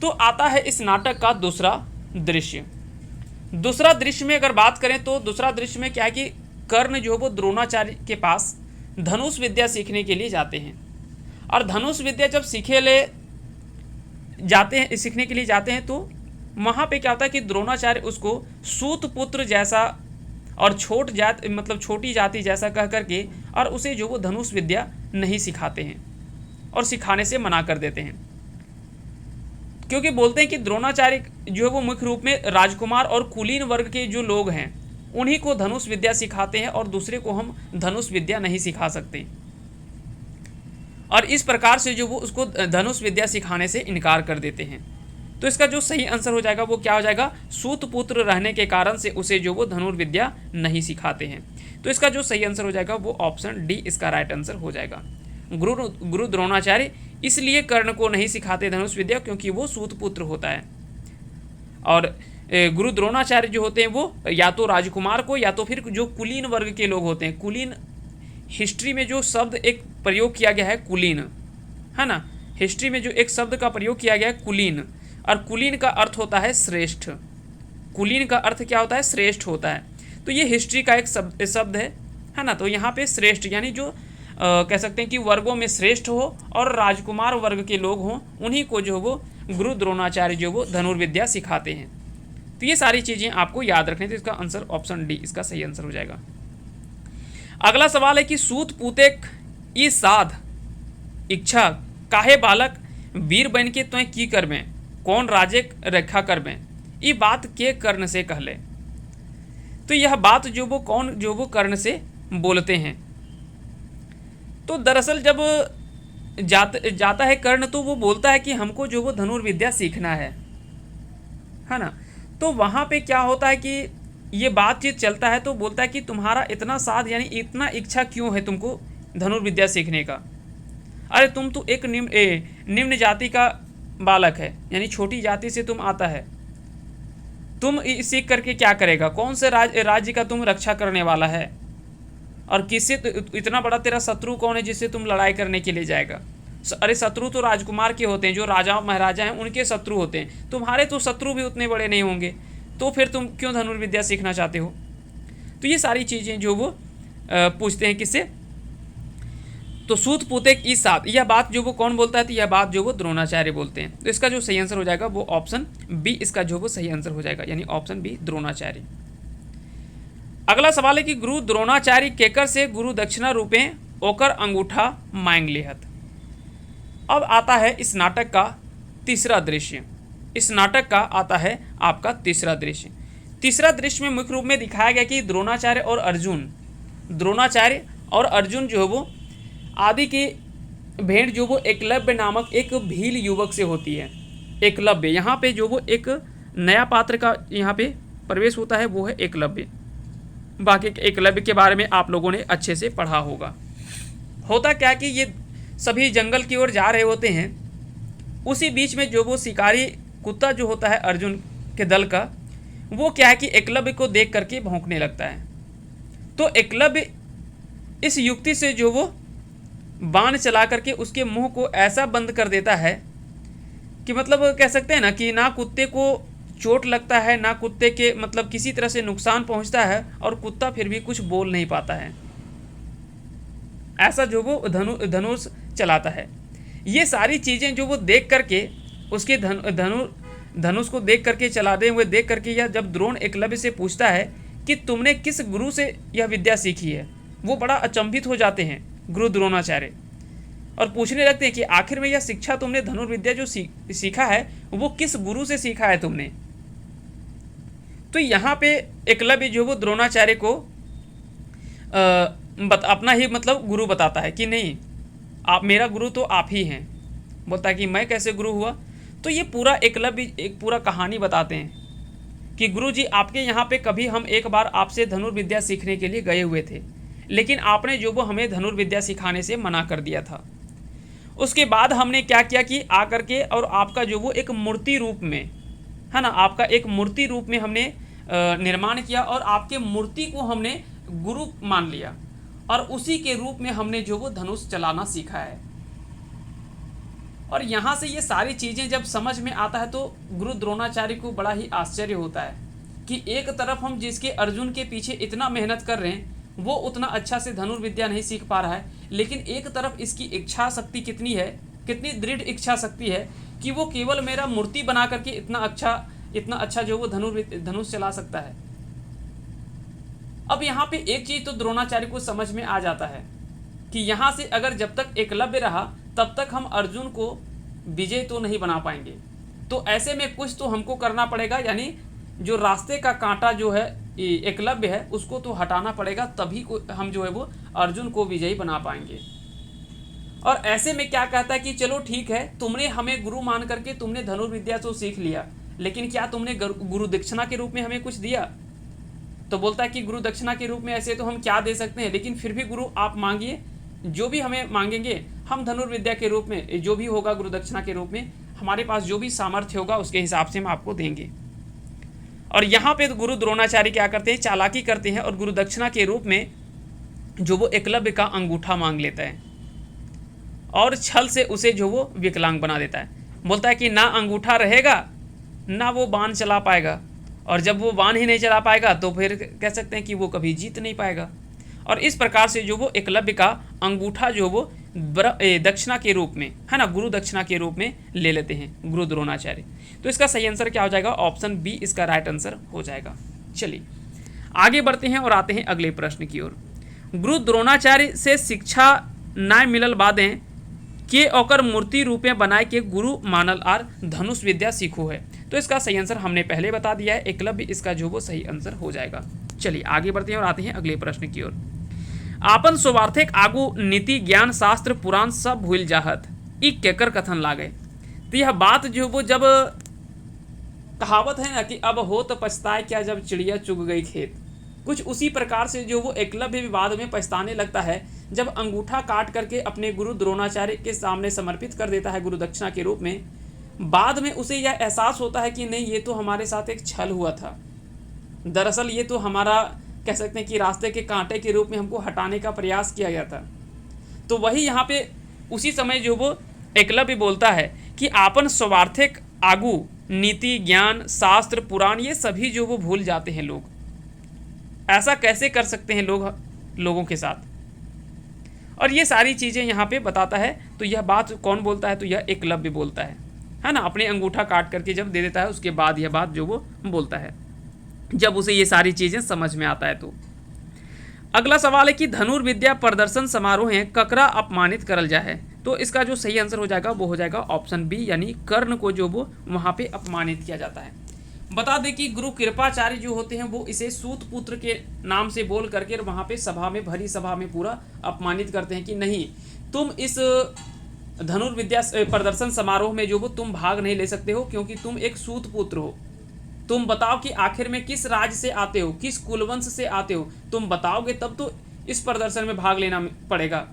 तो आता है इस नाटक का दूसरा दृश्य। दूसरा दृश्य में अगर बात करें तो दूसरा दृश्य में क्या है कि कर्ण जो वो द्रोणाचार्य के पास धनुष विद्या सीखने के लिए जाते हैं। और धनुष विद्या जब सीखने के लिए जाते हैं तो वहाँ पे क्या होता है कि द्रोणाचार्य उसको सूत पुत्र जैसा और छोटी जाति जैसा कह करके और उसे जो वो धनुष विद्या नहीं सिखाते हैं और सिखाने से मना कर देते हैं, क्योंकि बोलते हैं कि द्रोणाचार्य जो है वो मुख्य रूप में राजकुमार और कुलीन वर्ग के जो लोग हैं उन्हीं को धनुष विद्या सिखाते हैं और दूसरे को हम धनुष विद्या नहीं सिखा सकते। और इस प्रकार से जो वो उसको धनुष विद्या सिखाने से इनकार कर देते हैं। तो इसका जो सही आंसर हो जाएगा वो क्या हो जाएगा, सूत पुत्र रहने के कारण से उसे जो वो धनुर्विद्या नहीं सिखाते हैं। तो इसका जो सही आंसर हो जाएगा वो ऑप्शन डी इसका राइट आंसर हो जाएगा। गुरु द्रोणाचार्य इसलिए कर्ण को नहीं सिखाते धनुष विद्या क्योंकि वो सूत पुत्र होता है। और गुरु द्रोणाचार्य जो होते हैं वो या तो राजकुमार को या तो फिर जो कुलीन वर्ग के लोग होते हैं, कुलीन हिस्ट्री में जो शब्द एक प्रयोग किया गया है कुलीन, है ना, हिस्ट्री में जो एक शब्द का प्रयोग किया गया है कुलीन, और कुलीन का अर्थ होता है श्रेष्ठ। कुलीन का अर्थ क्या होता है, श्रेष्ठ होता है। तो ये हिस्ट्री का एक शब्द है ना। तो यहाँ पे श्रेष्ठ यानी जो कह सकते हैं कि वर्गों में श्रेष्ठ हो और राजकुमार वर्ग के लोग हों, उन्हीं को जो वो गुरु द्रोणाचार्य जो वो धनुर्विद्या सिखाते हैं। तो ये सारी चीज़ें आपको याद रखनी। तो इसका आंसर ऑप्शन डी इसका सही आंसर हो जाएगा। अगला सवाल है कि सूत पूते ई साध इच्छा काहे बालक वीर बन के तुम की करबे, कौन राजे रखा करबे, ये बात के कर्ण से कहले। तो यह बात जो वो कर्ण से बोलते हैं। तो दरअसल जब जाता है कर्ण तो वो बोलता है कि हमको जो वो धनुर्विद्या सीखना है ना। तो वहाँ पे क्या होता है कि ये बातचीत चलता है तो बोलता है कि तुम्हारा इतना साध यानी इतना इच्छा क्यों है तुमको धनुर्विद्या सीखने का। अरे तुम तो एक निम्न जाति का बालक है, यानी छोटी जाति से तुम आता है, तुम सीख करके क्या करेगा, कौन से राज्य का तुम रक्षा करने वाला है, और किससे इतना बड़ा तेरा शत्रु कौन है जिससे तुम लड़ाई करने के लिए जाएगा। अरे शत्रु तो राजकुमार के होते हैं, जो राजा महाराजा हैं उनके शत्रु होते हैं, तुम्हारे तो शत्रु भी उतने बड़े नहीं होंगे, तो फिर तुम क्यों धनुर्विद्या सीखना चाहते हो। तो ये सारी चीज़ें जो वो पूछते हैं किससे, तो सूत पूते की साथ, यह बात जो वो कौन बोलता है, तो यह बात जो वो द्रोणाचार्य बोलते हैं। तो इसका जो सही आंसर हो जाएगा वो ऑप्शन बी, इसका जो वो सही आंसर हो जाएगा, यानी ऑप्शन बी द्रोणाचार्य। अगला सवाल है कि गुरु द्रोणाचार्य केकर से गुरु दक्षिणा रूपे ओकर अंगूठा मांग लेहत। अब आता है इस नाटक का तीसरा दृश्य, इस नाटक का आता है आपका तीसरा दृश्य। तीसरा दृश्य में मुख्य रूप में दिखाया गया कि द्रोणाचार्य और अर्जुन जो है वो आदि की भेंट जो वो एकलव्य नामक एक भील युवक से होती है। एकलव्य, यहाँ पे जो वो एक नया पात्र का यहाँ पे प्रवेश होता है, वो है एकलव्य। बाकी एकलव्य के बारे में आप लोगों ने अच्छे से पढ़ा होगा। होता क्या कि ये सभी जंगल की ओर जा रहे होते हैं, उसी बीच में जो वो शिकारी कुत्ता जो होता है अर्जुन के दल का, वो क्या है कि एकलव्य को देख करके भौंकने लगता है। तो एकलव्य इस युक्ति से जो वो बाण चला करके उसके मुंह को ऐसा बंद कर देता है कि मतलब कह सकते हैं ना कि ना कुत्ते को चोट लगता है, ना कुत्ते के मतलब किसी तरह से नुकसान पहुंचता है, और कुत्ता फिर भी कुछ बोल नहीं पाता है। ऐसा जो वो धनुष चलाता है। ये सारी चीज़ें जो वो देख करके उसके धनुष को देख करके चलाते हुए देख करके, यह जब द्रोण एकलव्य से पूछता है कि तुमने किस गुरु से यह विद्या सीखी है, वो बड़ा अचंभित हो जाते हैं गुरु द्रोणाचार्य, और पूछने लगते हैं कि आखिर में यह शिक्षा तुमने धनुर्विद्या जो सीखा है वो किस गुरु से सीखा है तुमने। तो यहाँ पे एकलव्य जो वो द्रोणाचार्य को अपना ही मतलब गुरु बताता है कि नहीं, आप मेरा गुरु तो आप ही हैं। बोलता है कि मैं कैसे गुरु हुआ। तो ये पूरा एकलव्य एक पूरा कहानी बताते हैं कि गुरु जी आपके यहाँ पे कभी हम एक बार आपसे धनुर्विद्या सीखने के लिए गए हुए थे, लेकिन आपने जो वो हमें धनुर्विद्या सिखाने से मना कर दिया था। उसके बाद हमने क्या किया कि आकर के और आपका जो वो एक मूर्ति रूप में है ना, आपका एक मूर्ति रूप में हमने निर्माण किया, और आपके मूर्ति को हमने गुरु मान लिया, और उसी के रूप में हमने जो वो धनुष चलाना सीखा है। और यहाँ से ये सारी चीज़ें जब समझ में आता है तो गुरु द्रोणाचार्य को बड़ा ही आश्चर्य होता है कि एक तरफ हम जिसके अर्जुन के पीछे इतना मेहनत कर रहे हैं वो उतना अच्छा से धनुर्विद्या नहीं सीख पा रहा है, लेकिन एक तरफ इसकी इच्छा शक्ति कितनी है, कितनी दृढ़ इच्छा शक्ति है कि वो केवल मेरा मूर्ति बना करके इतना अच्छा जो वो धनुष चला सकता है। अब यहाँ पे एक चीज़ तो द्रोणाचार्य को समझ में आ जाता है कि यहाँ से अगर जब तक एकलव्य रहा तब तक हम अर्जुन को विजय तो नहीं बना पाएंगे, तो ऐसे में कुछ तो हमको करना पड़ेगा, यानी जो रास्ते का कांटा जो है एकलव्य है उसको तो हटाना पड़ेगा, तभी हम जो है वो अर्जुन को विजयी बना पाएंगे। और ऐसे में क्या कहता है कि चलो ठीक है, तुमने हमें गुरु मान करके तुमने धनुर्विद्या तो सीख लिया, लेकिन क्या तुमने गुरु दक्षिणा के रूप में हमें कुछ दिया। तो बोलता है कि गुरु दक्षिणा के रूप में ऐसे तो हम क्या दे सकते हैं, लेकिन फिर भी गुरु आप मांगिए, जो भी हमें मांगेंगे हम धनुर्विद्या के रूप में जो भी होगा गुरु दक्षिणा के रूप में हमारे पास जो भी सामर्थ्य होगा उसके हिसाब से हम आपको देंगे। और यहाँ पे गुरु द्रोणाचार्य क्या करते हैं, चालाकी करते हैं और गुरु दक्षिणा के रूप में जो वो एकलव्य का अंगूठा मांग लेता है और छल से उसे जो वो विकलांग बना देता है। बोलता है कि ना अंगूठा रहेगा ना वो बाण चला पाएगा, और जब वो बाण ही नहीं चला पाएगा तो फिर कह सकते हैं कि वो कभी जीत नहीं पाएगा। और इस प्रकार से जो वो एकलव्य का अंगूठा जो वो दक्षिणा के रूप में है ना, गुरु दक्षिणा के रूप में ले लेते हैं गुरु द्रोणाचार्य। तो इसका सही आंसर क्या हो जाएगा, ऑप्शन बी इसका राइट आंसर हो जाएगा। चलिए आगे बढ़ते हैं और आते हैं अगले प्रश्न की ओर। गुरु द्रोणाचार्य से शिक्षा नाय मिलल बादें के ओकर मूर्ति रूपे बनाए के गुरु मानल आर धनुष विद्या सीखो है। तो इसका सही आंसर हमने पहले बता दिया है, एकलव्य इसका जो वो सही आंसर हो जाएगा। चलिए आगे बढ़ते हैं और आते हैं अगले प्रश्न की ओर। आपन स्वार्थिक आगू नीति ज्ञान शास्त्र पुराण सब भूल जाहत, ई केकर कथन लागे। तो यह बात जो वो जब कहावत है ना कि अब हो तो पछताए क्या जब चिड़िया चुग गई खेत, कुछ उसी प्रकार से जो वो एकलव्य भी बाद में पछताने लगता है, जब अंगूठा काट करके अपने गुरु द्रोणाचार्य के सामने समर्पित कर देता है गुरु दक्षिणा के रूप में। बाद में उसे यह एहसास होता है कि नहीं, ये तो हमारे साथ एक छल हुआ था, दरअसल ये तो हमारा कह सकते हैं कि रास्ते के कांटे के रूप में हमको हटाने का प्रयास किया गया था। तो वही यहाँ पे उसी समय जो वो एकलव्य बोलता है कि आपन स्वार्थिक आगू नीति ज्ञान शास्त्र पुराण ये सभी जो वो भूल जाते हैं लोग। ऐसा कैसे कर सकते हैं लोगों के साथ, और ये सारी चीज़ें यहाँ पे बताता है। तो यह बात कौन बोलता है, तो यह एकलव्य बोलता है ना। अपने अंगूठा काट करके जब दे देता है उसके बाद यह बात जो वो बोलता है, जब उसे ये सारी चीज़ें समझ में आता है। तो अगला सवाल है कि धनुर्विद्या प्रदर्शन समारोह है ककरा अपमानित करल जाए। तो इसका जो सही आंसर हो जाएगा वो हो जाएगा ऑप्शन बी, यानी कर्ण को जो वो वहाँ पे अपमानित किया जाता है। बता दें कि गुरु कृपाचार्य जो होते हैं वो इसे सूत पुत्र के नाम से बोल करके वहाँ पे सभा में, भरी सभा में पूरा अपमानित करते हैं कि नहीं, तुम इस धनुर्विद्या प्रदर्शन समारोह में जो वो तुम भाग नहीं ले सकते हो, क्योंकि तुम एक सूत पुत्र हो। तुम बताओ कि आखिर में किस राज्य से आते हो, किस कुलवंश से आते हो, तुम बताओगे तब तो इस प्रदर्शन में भाग लेना पड़ेगा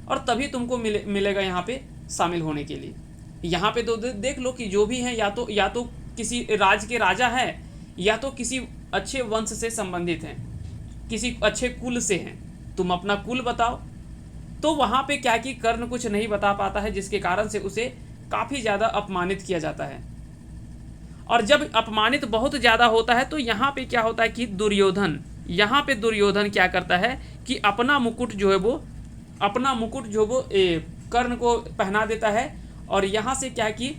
और तभी तुमको मिलेगा यहाँ पे शामिल होने के लिए। यहाँ पे तो देख लो कि जो भी हैं या तो किसी राज्य के राजा हैं या तो किसी अच्छे वंश से संबंधित हैं, किसी अच्छे कुल से हैं, तुम अपना कुल बताओ। तो वहाँ पे क्या कि कर्ण कुछ नहीं बता पाता है, जिसके कारण से उसे काफ़ी ज़्यादा अपमानित किया जाता है। और जब अपमानित बहुत ज़्यादा होता है तो यहाँ पे क्या होता है कि दुर्योधन क्या करता है कि अपना मुकुट जो वो कर्ण को पहना देता है, और यहाँ से क्या कि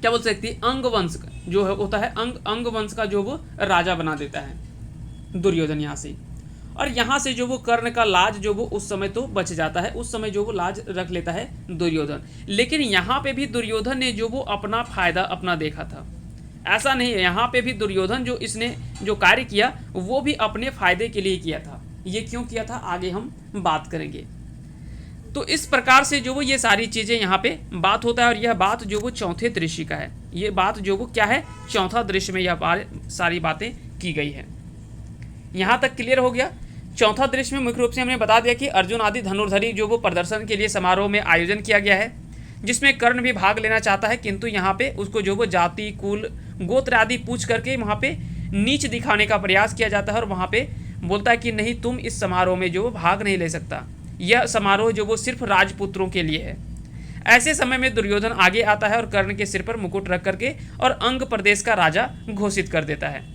क्या बोल सकती है, अंगवंश जो होता है अंगवंश का जो वो राजा बना देता है दुर्योधन यहाँ से। और यहाँ से जो वो कर्ण का लाज जो वो उस समय तो बच जाता है, उस समय जो वो लाज रख लेता है दुर्योधन। लेकिन यहाँ पे भी दुर्योधन ने जो वो अपना फायदा अपना देखा था, ऐसा नहीं है। यहाँ पे भी दुर्योधन इसने जो कार्य किया वो भी अपने फायदे के लिए किया था। ये क्यों किया था आगे हम बात करेंगे। तो इस प्रकार से जो वो ये सारी चीज़ें यहाँ पे बात होता है, और यह बात जो वो चौथे दृश्य का है। ये बात जो वो क्या है, चौथा दृश्य में यह सारी बातें की गई है। यहाँ तक क्लियर हो गया। चौथा दृश्य में मुख्य रूप से हमने बता दिया कि अर्जुन आदि धनुर्धरी जो वो प्रदर्शन के लिए समारोह में आयोजन किया गया है, जिसमें कर्ण भी भाग लेना चाहता है, किंतु यहाँ पे उसको जो वो जाति कुल गोत्र आदि पूछ करके वहाँ पे नीच दिखाने का प्रयास किया जाता है, और वहाँ पे बोलता है कि नहीं, तुम इस समारोह में जो वो भाग नहीं ले सकता, यह समारोह जो वो सिर्फ राजपुत्रों के लिए है। ऐसे समय में दुर्योधन आगे आता है और कर्ण के सिर पर मुकुट रख करके और अंग प्रदेश का राजा घोषित कर देता है।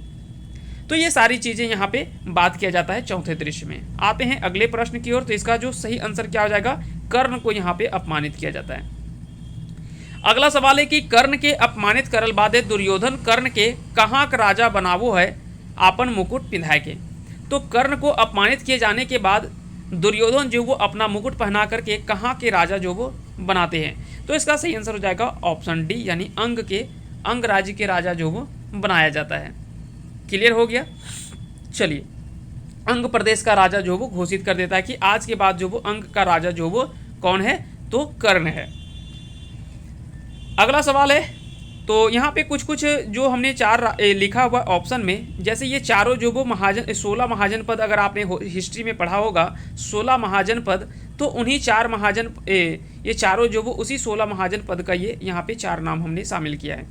तो ये सारी चीज़ें यहाँ पे बात किया जाता है चौथे दृश्य में। आते हैं अगले प्रश्न की ओर। तो इसका जो सही आंसर क्या हो जाएगा, कर्ण को यहाँ पे अपमानित किया जाता है। अगला सवाल है कि कर्ण के अपमानित करल बादे दुर्योधन कर्ण के कहाँ का राजा बनावो है आपन मुकुट पिंधाए के। तो कर्ण को अपमानित किए जाने के बाद दुर्योधन जो वो अपना मुकुट पहना करके कहाँ के राजा जो वो बनाते हैं। तो इसका सही आंसर हो जाएगा ऑप्शन डी, यानी अंग राज्य के राजा जो वो बनाया जाता है। क्लियर हो गया। चलिए, अंग प्रदेश का राजा जो वो घोषित कर देता है कि आज के बाद जो वो अंग का राजा जो वो कौन है, तो कर्ण है। अगला सवाल है, तो यहाँ पे कुछ जो हमने चार लिखा हुआ ऑप्शन में, जैसे ये चारों जो वो 16 महाजनपद, अगर आपने हिस्ट्री में पढ़ा होगा 16 महाजनपद, तो उन्हीं 4 महाजन ये चारों जो वो उसी 16 महाजनपद का ये यहाँ पे 4 नाम हमने शामिल किया है।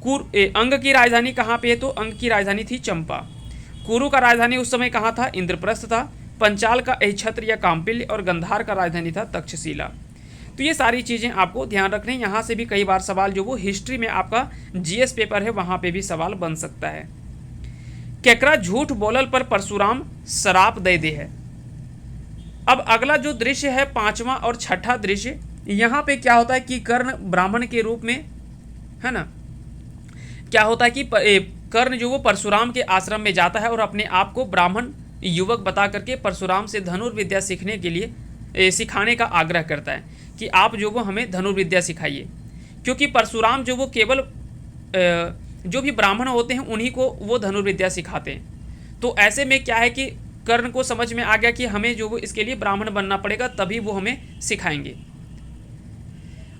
अंग की राजधानी कहाँ पे है, तो अंग की राजधानी थी चंपा। कुरु का राजधानी उस समय कहाँ था, इंद्रप्रस्थ था। पंचाल का छत्र या काम्पिल्य, और गंधार का राजधानी था तक्षशिला। तो ये सारी चीज़ें आपको ध्यान रखने। यहाँ से भी कई बार सवाल जो वो हिस्ट्री में आपका जीएस पेपर है वहाँ पे भी सवाल बन सकता है। केकरा झूठ बोलल पर परशुराम शराप दे दे है। अब अगला जो दृश्य है, 5वां और 6ठा दृश्य, यहाँ पे क्या होता है कि कर्ण ब्राह्मण के रूप में, है ना, क्या होता है कि कर्ण जो वो परशुराम के आश्रम में जाता है और अपने आप को ब्राह्मण युवक बता करके परशुराम से धनुर्विद्या सीखने के लिए सिखाने का आग्रह करता है कि आप जो वो हमें धनुर्विद्या सिखाइए, क्योंकि परशुराम जो वो केवल जो भी ब्राह्मण होते हैं उन्हीं को वो धनुर्विद्या सिखाते हैं। तो ऐसे में क्या है कि कर्ण को समझ में आ गया कि हमें जो वो इसके लिए ब्राह्मण बनना पड़ेगा, तभी वो हमें सिखाएंगे।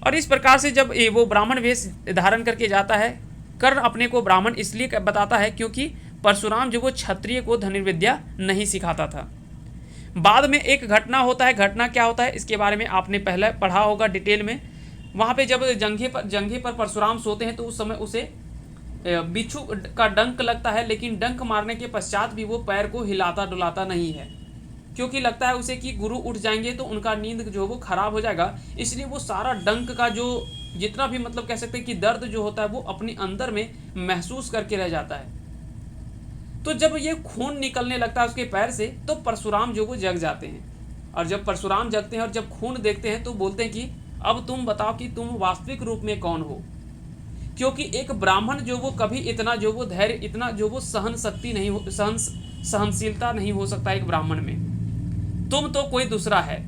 और इस प्रकार से जब वो ब्राह्मण वेश धारण करके जाता है, कर्ण अपने को ब्राह्मण इसलिए बताता है क्योंकि परशुराम जो वो क्षत्रिय को धनुर्विद्या नहीं सिखाता था। बाद में एक घटना होता है, घटना क्या होता है इसके बारे में आपने पहले पढ़ा होगा डिटेल में। वहाँ पे जब जंघे पर परशुराम सोते हैं तो उस समय उसे बिच्छू का डंक लगता है, लेकिन डंक मारने के पश्चात भी वो पैर को हिलाता डुलाता नहीं है, क्योंकि लगता है उसे कि गुरु उठ जाएंगे तो उनका नींद जो है वो खराब हो जाएगा। इसलिए वो सारा डंक का जो जितना भी मतलब कह सकते हैं कि दर्द जो होता है वो अपने अंदर में महसूस करके रह जाता है। तो जब ये खून निकलने लगता है उसके पैर से तो परशुराम जो वो जग जाते हैं, और जब परशुराम जगते हैं और जब खून देखते हैं तो बोलते हैं कि अब तुम बताओ कि तुम वास्तविक रूप में कौन हो, क्योंकि एक ब्राह्मण जो वो कभी इतना जो वो धैर्य, इतना जो वो सहन शक्ति नहीं हो, सहनशीलता नहीं हो सकता एक ब्राह्मण में, तुम तो कोई दूसरा है।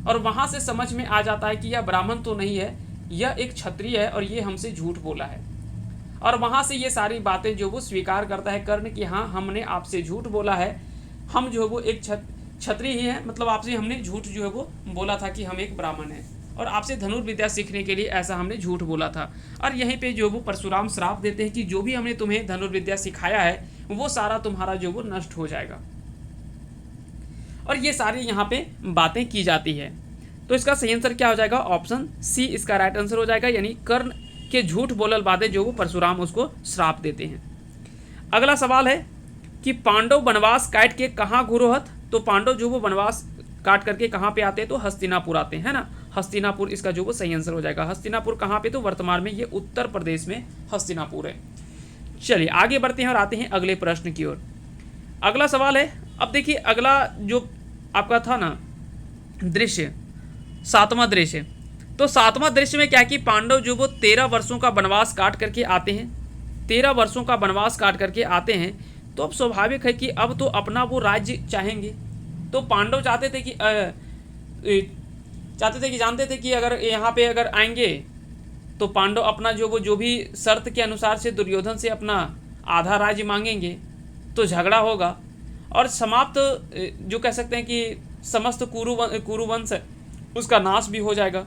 और वहां से समझ में आ जाता है कि यह ब्राह्मण तो नहीं है, यह एक क्षत्रिय है और ये हमसे झूठ बोला है। और वहां से ये सारी बातें जो वो स्वीकार करता है कर्ण कि हाँ हमने आपसे झूठ बोला है, हम जो है वो एक क्षत्रिय ही है, मतलब आपसे हमने झूठ जो है वो बोला था कि हम एक ब्राह्मण हैं और आपसे धनुर्विद्या सीखने के लिए ऐसा हमने झूठ बोला था। और यहीं पे जो वो परशुराम श्राप देते हैं कि जो भी हमने तुम्हें धनुर्विद्या सिखाया है वो सारा तुम्हारा जो वो नष्ट हो जाएगा। और ये सारी यहाँ पे बातें की जाती है। तो इसका सही आंसर क्या हो जाएगा? ऑप्शन सी इसका राइट आंसर हो जाएगा, यानी कर्ण के झूठ बोलल बातें जो वो परशुराम उसको श्राप देते हैं। अगला सवाल है कि पांडव वनवास काट के कहाँ गुरुहत? तो पांडव जो वो वनवास काट करके कहाँ पे आते हैं? तो हस्तिनापुर आते हैं ना, हस्तिनापुर इसका जो वो सही आंसर हो जाएगा। हस्तिनापुर कहाँ पे? तो वर्तमान में ये उत्तर प्रदेश में हस्तिनापुर है। चलिए आगे बढ़ते हैं और आते हैं अगले प्रश्न की ओर। अगला सवाल है, अब देखिए अगला जो आपका था ना दृश्य, सातवां दृश्य, तो सातवां दृश्य में क्या कि पांडव जो वो 13 वर्षों का वनवास काट करके आते हैं, 13 वर्षों का वनवास काट करके आते हैं। तो अब स्वाभाविक है कि अब तो अपना वो राज्य चाहेंगे। तो पांडव चाहते थे कि जानते थे कि अगर यहाँ पे अगर आएंगे तो पांडव अपना जो भी शर्त के अनुसार से दुर्योधन से अपना आधा राज्य मांगेंगे तो झगड़ा होगा और समाप्त जो कह सकते हैं कि समस्त कुरुवंश उसका नाश भी हो जाएगा।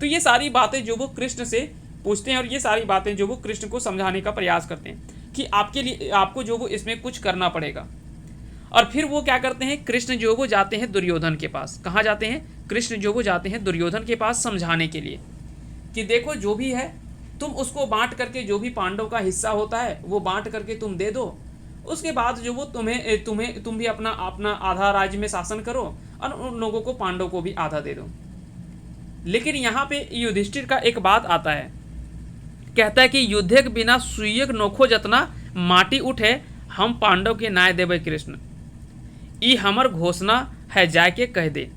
तो ये सारी बातें जो वो कृष्ण से पूछते हैं और ये सारी बातें जो वो कृष्ण को समझाने का प्रयास करते हैं कि आपके लिए आपको जो वो इसमें कुछ करना पड़ेगा। और फिर वो क्या करते हैं, कृष्ण जो वो जाते हैं दुर्योधन के पास। कहाँ जाते हैं? कृष्ण जो वो जाते हैं दुर्योधन के पास समझाने के लिए कि देखो जो भी है तुम उसको बांट करके, जो भी पांडव का हिस्सा होता है वो बांट करके तुम दे दो। उसके बाद जो वो तुम भी अपना आधा राज्य में शासन करो और उन लोगों को, पांडव को भी आधा दे दो। लेकिन यहाँ पे युधिष्ठिर का एक बात आता है, कहता है कि युद्धे के बिना सुइयक नोखो जतना माटी उठे, हम पांडव के न्याय देवे कृष्ण, ई हमर घोषणा है जाके कह दे।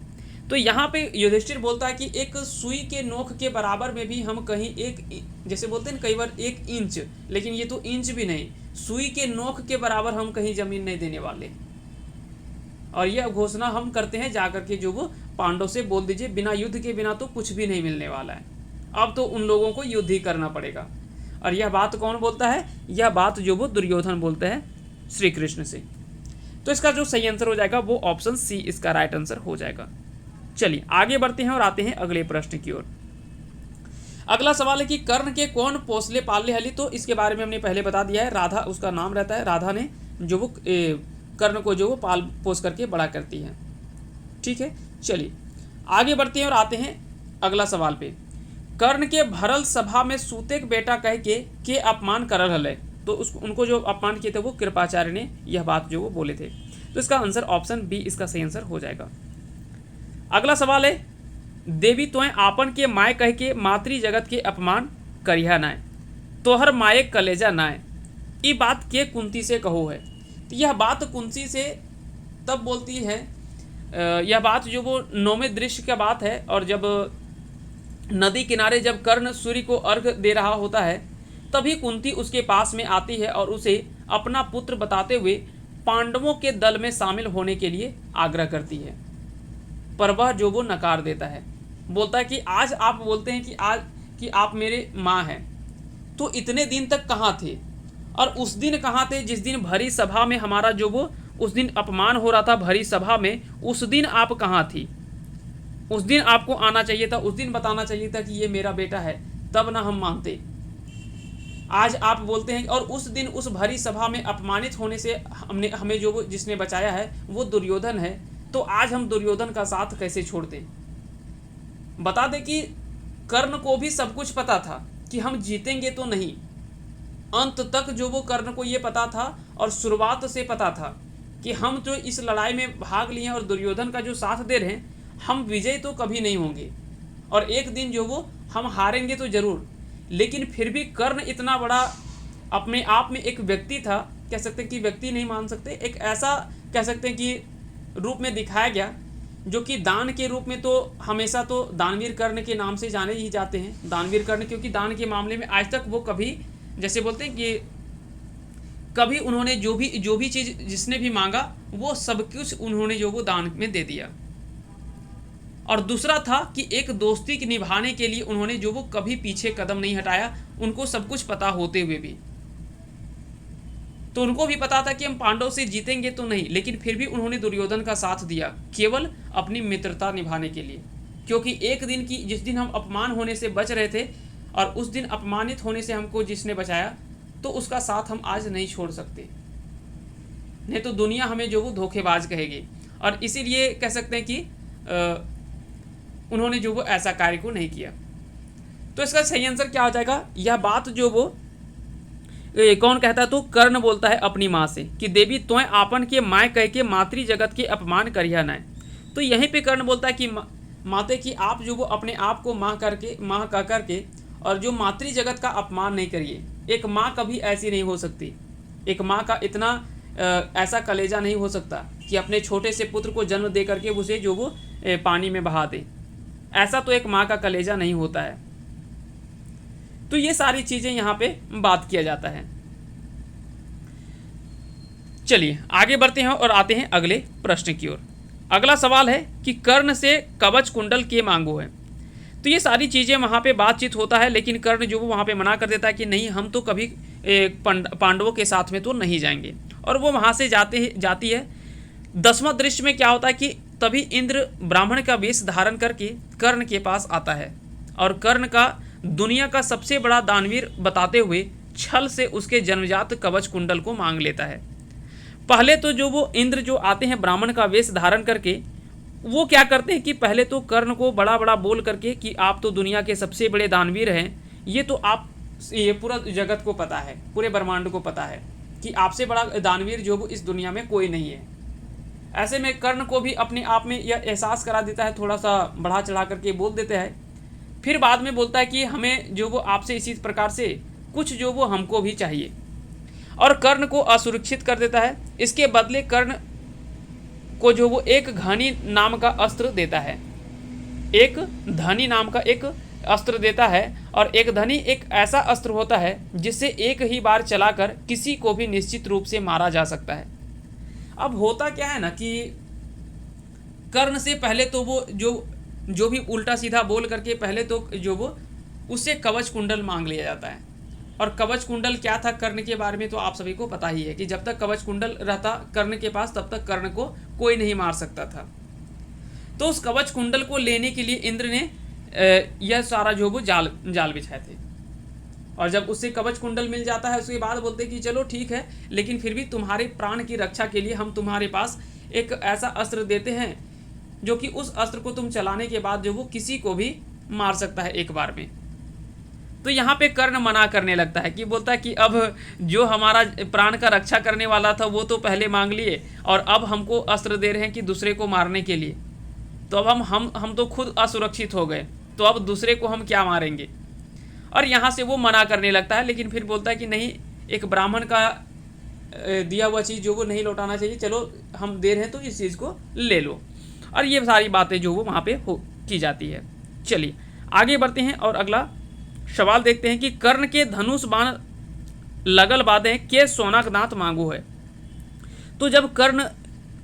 तो यहाँ पे युधिष्ठिर बोलता है कि एक सुई के नोक के बराबर में भी हम कहीं एक, जैसे बोलते हैं कई बार 1 इंच, लेकिन ये तो इंच भी नहीं, सुई के नोक के बराबर हम कहीं जमीन नहीं देने वाले। और यह घोषणा हम करते हैं जाकर के जो वो पांडव से बोल दीजिए, बिना युद्ध के बिना तो कुछ भी नहीं मिलने वाला है, अब तो उन लोगों को युद्ध ही करना पड़ेगा। और यह बात कौन बोलता है? यह बात जो वो दुर्योधन बोलते हैं श्री कृष्ण से। तो इसका जो सही आंसर हो जाएगा वो ऑप्शन सी इसका राइट आंसर हो जाएगा। चलिए आगे बढ़ते हैं और आते हैं अगले प्रश्न की ओर। अगला सवाल है कि कर्ण के कौन पोसले पालले हली? तो इसके बारे में हमने पहले बता दिया है, राधा उसका नाम रहता है। राधा ने जो वो कर्ण को जो वो पाल पोस करके बड़ा करती है। ठीक है, चलिए आगे बढ़ते हैं और आते हैं अगला सवाल पे। कर्ण के भरल सभा में सूते के बेटा कह के अपमान करल हले। तो उनको जो अपमान किए थे वो कृपाचार्य ने यह बात जो वो बोले थे। तो इसका आंसर ऑप्शन बी इसका सही आंसर हो जाएगा। अगला सवाल है, देवी तोय आपन के माय कह के मातृ जगत के अपमान करिहा नाय, तोहर माये कलेजा नाय, ये बात के कुंती से कहो है। तो यह बात कुंती से तब बोलती है, यह बात जो वो 9वें दृश्य का बात है। और जब नदी किनारे जब कर्ण सूर्य को अर्घ दे रहा होता है तभी कुंती उसके पास में आती है और उसे अपना पुत्र बताते हुए पांडवों के दल में शामिल होने के लिए आग्रह करती है, पर वह जो वो नकार देता है। बोलता है कि आज आप बोलते हैं कि आप मेरे माँ हैं, तो इतने दिन तक कहाँ थे? और उस दिन कहाँ थे जिस दिन भरी सभा में हमारा जो वो उस दिन अपमान हो रहा था भरी सभा में, उस दिन आप कहाँ थी? उस दिन आपको आना चाहिए था, उस दिन बताना चाहिए था कि ये मेरा बेटा है, तब ना हम मानते। आज आप बोलते हैं, और उस दिन उस भरी सभा में अपमानित होने से हमें जो जिसने बचाया है वो दुर्योधन है, तो आज हम दुर्योधन का साथ कैसे छोड़ दें। बता दें कि कर्ण को भी सब कुछ पता था कि हम जीतेंगे तो नहीं, अंत तक जो वो कर्ण को ये पता था और शुरुआत से पता था कि हम जो इस लड़ाई में भाग लिए हैं और दुर्योधन का जो साथ दे रहे हैं, हम विजय तो कभी नहीं होंगे और एक दिन जो वो हम हारेंगे तो जरूर। लेकिन फिर भी कर्ण इतना बड़ा अपने आप में एक व्यक्ति था, कह सकते हैं कि व्यक्ति नहीं मान सकते, एक ऐसा कह सकते हैं कि रूप में दिखाया गया जो कि दान के रूप में तो हमेशा तो दानवीर कर्ण के नाम से जाने ही जाते हैं, दानवीर कर्ण, क्योंकि दान के मामले में आज तक वो कभी, जैसे बोलते हैं कि कभी उन्होंने जो भी चीज़ जिसने भी मांगा वो सब कुछ उन्होंने जो वो दान में दे दिया। और दूसरा था कि एक दोस्ती के निभाने के लिए उन्होंने जो वो कभी पीछे कदम नहीं हटाया, उनको सब कुछ पता होते हुए भी। तो उनको भी पता था कि हम पांडव से जीतेंगे तो नहीं, लेकिन फिर भी उन्होंने दुर्योधन का साथ दिया केवल अपनी मित्रता निभाने के लिए। क्योंकि एक दिन की जिस दिन हम अपमान होने से बच रहे थे और उस दिन अपमानित होने से हमको जिसने बचाया, तो उसका साथ हम आज नहीं छोड़ सकते, नहीं तो दुनिया हमें जो वो धोखेबाज कहेगी। और इसीलिए कह सकते हैं कि उन्होंने जो वो ऐसा कार्य को नहीं किया। तो इसका सही आंसर क्या हो जाएगा, यह बात जो वो कौन कहता है, तो कर्ण बोलता है अपनी माँ से कि देवी तोय आपन के माय कह के मातृ जगत के अपमान करिया न। तो यहीं पे कर्ण बोलता है कि माते कि आप जो वो अपने आप को माँ कह करके और जो मातृ जगत का अपमान नहीं करिए। एक माँ कभी ऐसी नहीं हो सकती, एक माँ का इतना ऐसा कलेजा नहीं हो सकता कि अपने छोटे से पुत्र को जन्म दे करके उसे जो वो पानी में बहा दे, ऐसा तो एक माँ का कलेजा नहीं होता है। तो ये सारी चीजें यहाँ पे बात किया जाता है। चलिए आगे बढ़ते हैं और आते हैं अगले प्रश्न की ओर। अगला सवाल है कि कर्ण से कवच कुंडल के मांगो है। तो ये सारी चीज़ें वहाँ पे बातचीत होता है, लेकिन कर्ण जो वो वहाँ पे मना कर देता है कि नहीं, हम तो कभी पांडवों के साथ में तो नहीं जाएंगे। और वो वहाँ से जाती है। 10वां दृश्य में क्या होता है कि तभी इंद्र ब्राह्मण का वेश धारण करके कर्ण के पास आता है और कर्ण का दुनिया का सबसे बड़ा दानवीर बताते हुए छल से उसके जन्मजात कवच कुंडल को मांग लेता है। पहले तो जो वो इंद्र जो आते हैं ब्राह्मण का वेश धारण करके, वो क्या करते हैं कि पहले तो कर्ण को बड़ा बड़ा बोल करके कि आप तो दुनिया के सबसे बड़े दानवीर हैं, ये तो आप, ये पूरा जगत को पता है, पूरे ब्रह्मांड को पता है कि आपसे बड़ा दानवीर जो वो इस दुनिया में कोई नहीं है। ऐसे में कर्ण को भी अपने आप में यह एहसास करा देता है, थोड़ा सा बढ़ा चढ़ा करके बोल देते हैं। फिर बाद में बोलता है कि हमें जो वो आपसे इसी प्रकार से कुछ जो वो हमको भी चाहिए, और कर्ण को असुरक्षित कर देता है। इसके बदले कर्ण को जो वो एक घनी नाम का अस्त्र देता है, एक धनी नाम का एक अस्त्र देता है। और एक धनी एक ऐसा अस्त्र होता है जिससे एक ही बार चलाकर किसी को भी निश्चित रूप से मारा जा सकता है। अब होता क्या है ना कि कर्ण से पहले तो वो जो भी उल्टा सीधा बोल करके पहले तो जो वो उससे कवच कुंडल मांग लिया जाता है। और कवच कुंडल क्या था कर्ण के बारे में तो आप सभी को पता ही है कि जब तक कवच कुंडल रहता कर्ण के पास तब तक कर्ण को कोई नहीं मार सकता था। तो उस कवच कुंडल को लेने के लिए इंद्र ने यह सारा जो वो जाल बिछाए थे। और जब उससे कवच कुंडल मिल जाता है उसके बाद बोलते कि चलो ठीक है, लेकिन फिर भी तुम्हारे प्राण की रक्षा के लिए हम तुम्हारे पास एक ऐसा अस्त्र देते हैं जो कि उस अस्त्र को तुम चलाने के बाद जो वो किसी को भी मार सकता है एक बार में। तो यहाँ पे कर्ण मना करने लगता है कि बोलता है कि अब जो हमारा प्राण का रक्षा करने वाला था वो तो पहले मांग लिए और अब हमको अस्त्र दे रहे हैं कि दूसरे को मारने के लिए, तो अब हम तो खुद असुरक्षित हो गए, तो अब दूसरे को हम क्या मारेंगे। और यहाँ से वो मना करने लगता है, लेकिन फिर बोलता है कि नहीं, एक ब्राह्मण का दिया हुआ चीज़ जो वो नहीं लौटाना चाहिए, चलो हम दे रहे हैं तो इस चीज़ को ले लो। और ये सारी बातें जो वो वहाँ पे की जाती है। चलिए आगे बढ़ते हैं और अगला सवाल देखते हैं कि कर्ण के धनुष बाण लगल बाधे के सोनाक दांत मांगो है। तो जब कर्ण,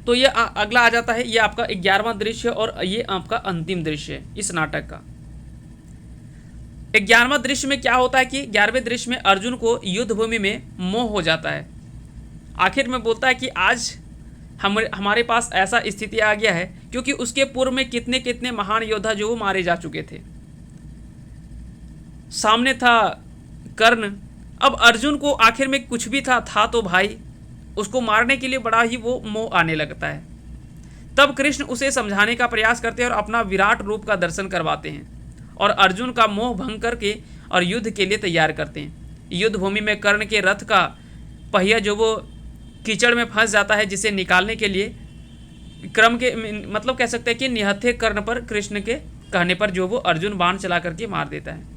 तो ये अगला आ जाता है, ये आपका 11वां दृश्य और ये आपका अंतिम दृश्य है इस नाटक का। 11वां दृश्य में क्या होता है कि 11वें दृश्य में अर्जुन को युद्ध भूमि में मोह हो जाता है। आखिर में बोलता है कि आज हमारे पास ऐसा स्थिति आ गया है, क्योंकि उसके पूर्व में कितने कितने महान योद्धा जो मारे जा चुके थे। सामने था कर्ण अब अर्जुन को आखिर में कुछ भी था तो भाई, उसको मारने के लिए बड़ा ही वो मोह आने लगता है। तब कृष्ण उसे समझाने का प्रयास करते हैं और अपना विराट रूप का दर्शन करवाते हैं और अर्जुन का मोह भंग करके और युद्ध के लिए तैयार करते हैं। युद्ध भूमि में कर्ण के रथ का पहिया जो वो कीचड़ में फंस जाता है, जिसे निकालने के लिए क्रम के मतलब कह सकते हैं कि निहत्थे कर्ण पर कृष्ण के कहने पर जो वो अर्जुन बाण चला करके मार देता है।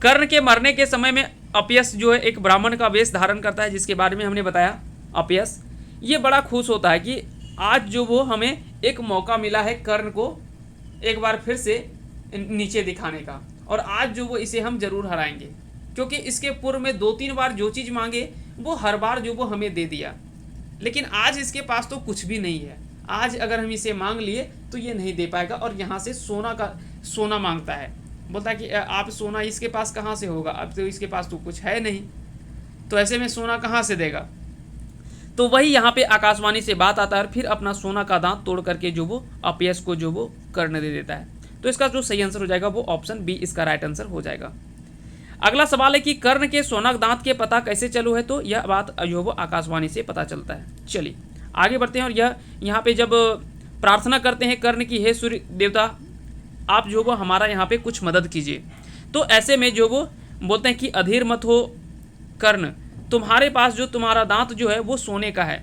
कर्ण के मरने के समय में अपयश जो है एक ब्राह्मण का वेश धारण करता है, जिसके बारे में हमने बताया। अपयश ये बड़ा खुश होता है कि आज जो वो हमें एक मौका मिला है कर्ण को एक बार फिर से नीचे दिखाने का, और आज जो वो इसे हम जरूर हराएंगे, क्योंकि इसके पूर्व में 2-3 बार जो चीज़ मांगे वो हर बार जो वो हमें दे दिया, लेकिन आज इसके पास तो कुछ भी नहीं है। आज अगर हम इसे मांग लिए तो ये नहीं दे पाएगा, और यहाँ से सोना मांगता है। बोलता है कि आप सोना इसके पास कहाँ से होगा, अब तो इसके पास तो कुछ है नहीं, तो ऐसे में सोना कहाँ से देगा। तो वही यहाँ पे आकाशवाणी से बात आता है और फिर अपना सोना का दांत तोड़ करके जो वो अपयश को जो वो कर्ण दे देता है। तो इसका जो सही आंसर हो जाएगा वो ऑप्शन बी इसका राइट आंसर हो जाएगा। अगला सवाल है कि कर्ण के सोना दांत के पता कैसे चलू है, तो यह बात जो वो आकाशवाणी से पता चलता है। चलिए आगे बढ़ते हैं। और यह यहाँ पे जब प्रार्थना करते हैं कर्ण की, हे सूर्य देवता आप जो वो हमारा यहाँ पे कुछ मदद कीजिए, तो ऐसे में जो वो बोलते हैं कि अधीर मत हो कर्ण, तुम्हारे पास जो तुम्हारा दांत जो है वो सोने का है,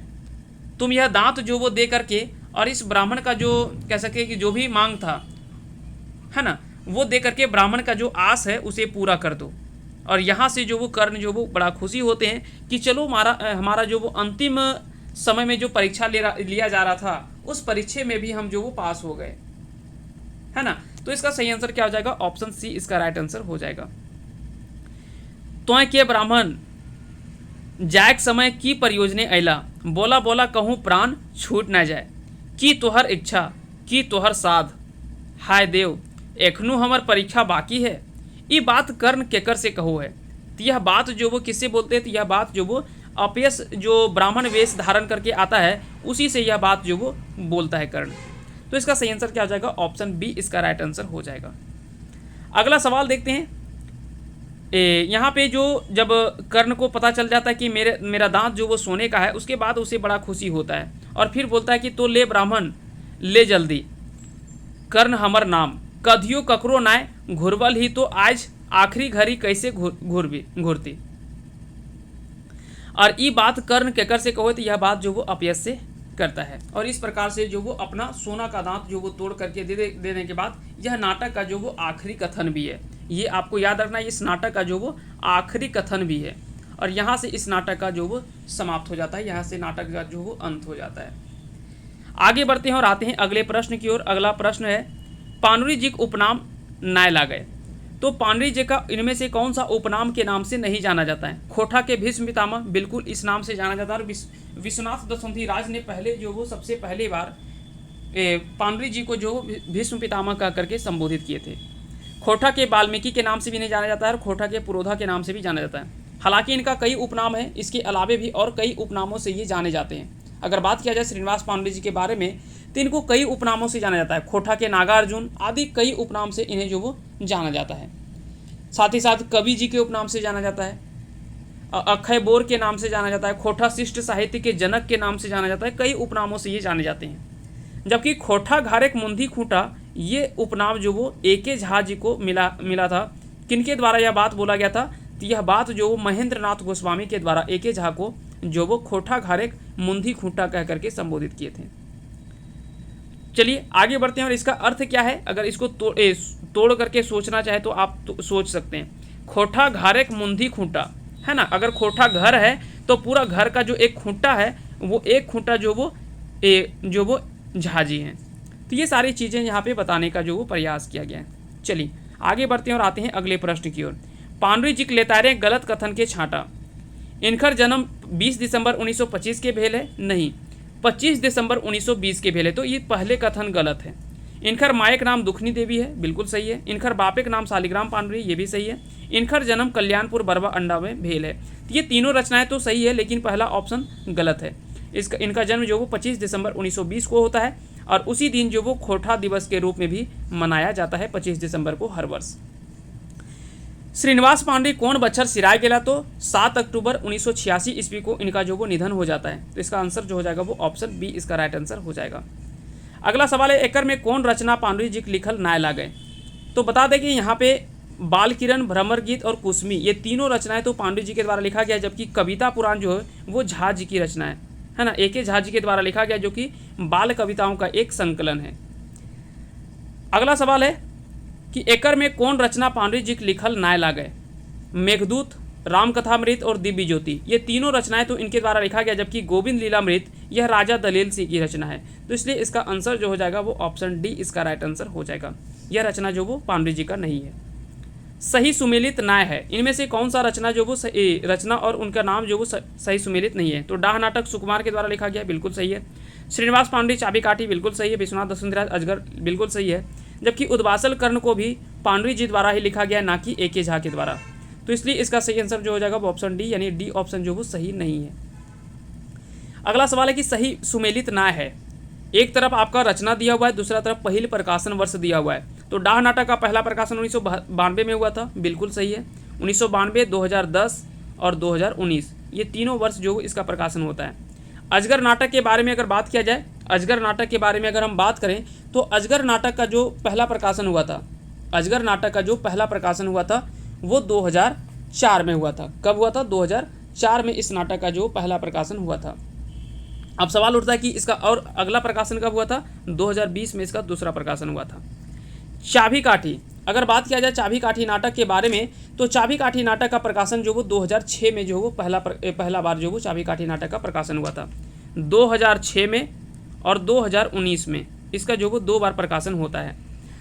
तुम यह दांत जो वो दे करके और इस ब्राह्मण का जो कह सके कि जो भी मांग था है ना, वो दे करके ब्राह्मण का जो आस है उसे पूरा कर दो। और यहाँ से जो वो कर्ण जो वो बड़ा खुशी होते हैं कि चलो हमारा जो वो अंतिम समय में जो परीक्षा लिया जा रहा था, उस परीक्षा में भी हम जो वो पास हो गए, है ना। तो इसका सही आंसर क्या हो जाएगा, ऑप्शन सी इसका राइट आंसर हो जाएगा। तो के ब्राह्मण जायक समय की परियोजने अला, बोला बोला कहूँ प्राण छूट न जाए, की तोहर इच्छा की तोहर साध, हाय देव एखनू हमर परीक्षा बाकी है, ये बात कर्ण केकर से कहो है। तो यह बात जो वो किससे बोलते हैं, तो यह बात जो वो अपयश जो ब्राह्मण वेश धारण करके आता है उसी से यह बात जो वो बोलता है कर्ण। तो इसका सही आंसर क्या हो जाएगा, ऑप्शन बी इसका राइट आंसर हो जाएगा। अगला सवाल देखते हैं। यहाँ पे जो जब कर्ण को पता चल जाता है कि मेरा दांत जो वो सोने का है, उसके बाद उसे बड़ा खुशी होता है और फिर बोलता है कि तो ले ब्राह्मण ले जल्दी, कर्ण हमर नाम कधियो ककरो नाय घुरवल ही, तो आज आखिरी घड़ी कैसे घुरती। और ये बात कर्ण केकर से कहो, तो यह बात जो वो अपयश से करता है। और इस प्रकार से जो वो अपना सोना का दांत जो वो तोड़ करके देने के बाद यह नाटक का जो वो आखिरी कथन भी है। ये आपको याद रखना है, इस नाटक का जो वो आखिरी कथन भी है, और यहाँ से इस नाटक का जो वो समाप्त हो जाता है, यहाँ से नाटक का जो वो अंत हो जाता है। आगे बढ़ते हैं और आते हैं अगले प्रश्न की ओर। अगला प्रश्न है, पानुरी जी का उपनाम नाय लागय, तो पानुरी जी का इनमें से कौन सा उपनाम के नाम से नहीं जाना जाता है। खोटा के भीष्म पितामह बिल्कुल इस नाम से जाना जाता है, और विश्वनाथ दशरथी राज ने पहले जो वो सबसे पहली बार पानुरी जी को जो भीष्म पितामह कह करके संबोधित किए थे। खोटा के वाल्मीकि के नाम से भी नहीं जाना जाता है, और खोटा के पुरोधा के नाम से भी जाना जाता है। हालांकि इनका कई उपनाम है, इसके अलावे भी और कई उपनामों से ये जाने जाते हैं। अगर बात किया जाए श्रीनिवास पानुरी जी के बारे में, तो इनको कई उपनामों से जाना जाता है। खोटा के नागार्जुन आदि कई उपनाम से इन्हें जो वो जाना जाता है। साथ ही साथ कवि जी के उपनाम से जाना जाता है, अक्षय बोर के नाम से जाना जाता है, खोटा शिष्ट साहित्य के जनक के नाम से जाना जाता है। कई उपनामों से ये जाने जाते हैं। जबकि खोटा घारेक मुंधी खूंटा ये उपनाम जो वो एके झा जी को मिला था। किनके द्वारा यह बात बोला गया था, तो यह बात जो वो महेंद्र नाथ गोस्वामी के द्वारा एके झा को जो वो खोटा घारेक मुंधी खूंटा कह करके संबोधित किए थे। चलिए आगे बढ़ते हैं और इसका अर्थ क्या है, अगर इसको तोड़ करके सोचना चाहे तो आप सोच सकते हैं। खोटा घारेक मुंधी खूंटा है ना, अगर खोटा घर है तो पूरा घर का जो एक खूंटा है वो एक खूंटा जो वो झाजी हैं। तो ये सारी चीज़ें यहाँ पे बताने का जो वो प्रयास किया गया है। चलिए आगे बढ़ते हैं और आते हैं अगले प्रश्न की ओर। पानुरी जी लेतारे गलत कथन के छांटा, इनकर जन्म 20 दिसंबर 1925 के भेल है, नहीं 25 दिसंबर 1920 के भेल है, तो ये पहले कथन गलत है। इनकर मायक नाम दुखनी देवी है, बिल्कुल सही है। इनकर बापे का नाम शालिग्राम पानुरी, ये भी सही है। इनकर जन्म कल्याणपुर बरवा अंडा में भेल है। तो ये तीनों रचनाएं तो सही है, लेकिन पहला ऑप्शन गलत है। इनका जन्म जो वो 25 दिसंबर 1920 को होता है, और उसी दिन जो वो खोटा दिवस के रूप में भी मनाया जाता है 25 दिसंबर को हर वर्ष। श्रीनिवास पांडे कौन बच्चर सिराय गेला? तो 7 अक्टूबर 1986 ईस्वी को इनका जो वो निधन हो जाता है। तो इसका आंसर जो हो जाएगा वो ऑप्शन बी इसका राइट आंसर हो जाएगा। अगला सवाल है, एकर में कौन रचना पांडुजी जी लिखल नाय लागे? तो बता दें कि यहाँ पे बाल किरण, भ्रमर गीत और कुसमी, ये तीनों रचनाएं तो पांडु जी के द्वारा लिखा गया, जबकि कविता पुराण जो है वो झा जी की रचना है ना, ए के झा जी के द्वारा लिखा गया, जो कि बाल कविताओं का एक संकलन है। अगला सवाल है कि एकर में कौन रचना पांडु जी लिखल नाय लागे? मेघदूत, रामकथामृत और दिव्य ज्योति, ये तीनों रचनाएं तो इनके द्वारा लिखा गया, जबकि गोविंद लीलामृत यह राजा दलेल सिंह की रचना है। तो इसलिए इसका आंसर जो हो जाएगा वो ऑप्शन डी इसका राइट आंसर हो जाएगा। यह रचना जो वो पांडु जी का नहीं है। सही सुमेलित नाय है, इनमें से कौन सा रचना जो वो रचना और उनका नाम जो वो सही सुमेलित नहीं है? तो डाह नाटक सुकुमार के द्वारा लिखा गया, बिल्कुल सही है। श्रीनिवास पांडे चाबी काठी, बिल्कुल सही है। विश्वनाथ दसुंधराज अजगर, बिल्कुल सही है। जबकि उद्वासल कर्ण को भी पांडु जी द्वारा ही लिखा गया, ना कि ए के झा के द्वारा। तो इसलिए इसका सही आंसर जो हो जाएगा वो ऑप्शन डी, यानी डी ऑप्शन जो वो सही नहीं है। अगला सवाल है कि सही सुमेलित नाय है, एक तरफ आपका रचना दिया हुआ है, दूसरा तरफ पहिल प्रकाशन वर्ष दिया हुआ है। तो डाह नाटक का पहला प्रकाशन 1992 में हुआ था, बिल्कुल सही है। 1992, 2010 और 2019, ये तीनों वर्ष जो इसका प्रकाशन होता है। अजगर नाटक के बारे में अगर बात किया जाए, अजगर नाटक के बारे में अगर हम बात करें, तो अजगर नाटक का जो पहला प्रकाशन हुआ था, अजगर नाटक का जो पहला प्रकाशन हुआ था वो 2004 में हुआ था। कब हुआ था? 2004 में इस नाटक का जो पहला प्रकाशन हुआ था। अब सवाल उठता है कि इसका और अगला प्रकाशन कब हुआ था? 2020 में इसका दूसरा प्रकाशन हुआ था। चाबी काठी, अगर बात किया जाए चाबी काठी नाटक के बारे में, तो चाबी काठी नाटक का प्रकाशन जो वो 2006 में जो वो पहला बार जो वो चाबी काठी नाटक का प्रकाशन हुआ था। 2006 में और 2019 में इसका जो वो 2 बार प्रकाशन होता है।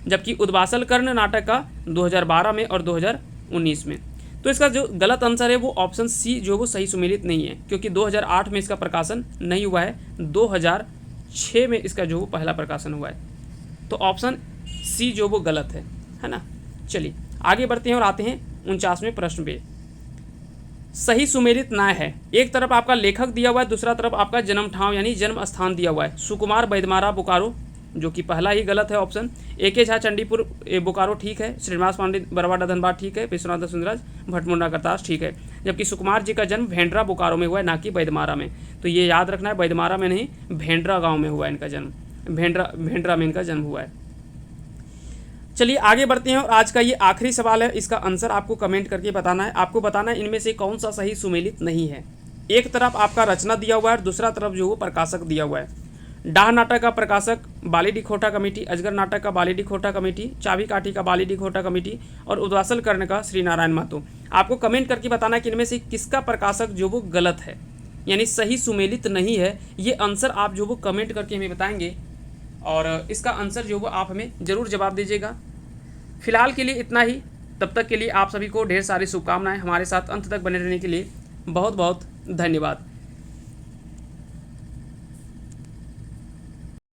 जबकि उद्वासल कर्ण नाटक का 2012 में और 2019 में। तो इसका जो गलत आंसर है वो ऑप्शन सी जो वो सही सुमेलित नहीं है, क्योंकि 2008 में इसका प्रकाशन नहीं हुआ है, 2006 में इसका जो वो पहला प्रकाशन हुआ है। तो ऑप्शन सी जो वो गलत है ना। चलिए आगे बढ़ते हैं और आते हैं 49वें प्रश्न पे। सही सुमेलित नाय है, एक तरफ आपका लेखक दिया हुआ है, दूसरा तरफ आपका जन्म ठाव यानी जन्म स्थान दिया हुआ है। सुकुमार बैदमारा बोकारो, जो कि पहला ही गलत है ऑप्शन। ए के झा चंडीपुर बोकारो ठीक है। श्रीनिवास पांडे बरवाडा धनबाद ठीक है। विश्वनाथ दसुंधराज भटमुंडा करतास ठीक है। जबकि सुकुमार जी का जन्म भेंड्रा बोकारो में हुआ है, ना कि बैदमारा में। तो ये याद रखना है, बैदमारा में नहीं, भेंड्रा गाँव में हुआ है इनका जन्म, भेंड्रा में इनका जन्म हुआ है। चलिए आगे बढ़ते हैं और आज का ये आखिरी सवाल है, इसका आंसर आपको कमेंट करके बताना है। आपको बताना है इनमें से कौन सा सही सुमेलित नहीं है। एक तरफ आपका रचना दिया हुआ है और दूसरा तरफ जो वो प्रकाशक दिया हुआ है। डाह नाटक का प्रकाशक बाली डी खोटा कमेटी, अजगर नाटक का बाली डी खोटा कमेटी, चाबी काठी का बाली डी खोटा कमेटी और उद्वासल कर्ण का श्री नारायण महतो। आपको कमेंट करके बताना है कि इनमें से किसका प्रकाशक जो वो गलत है, यानी सही सुमेलित नहीं है। ये आंसर आप जो वो कमेंट करके हमें बताएंगे और इसका आंसर जो वो आप हमें ज़रूर जवाब दीजिएगा। फिलहाल के लिए इतना ही, तब तक के लिए आप सभी को ढेर सारी शुभकामनाएं। हमारे साथ अंत तक बने रहने के लिए बहुत बहुत धन्यवाद।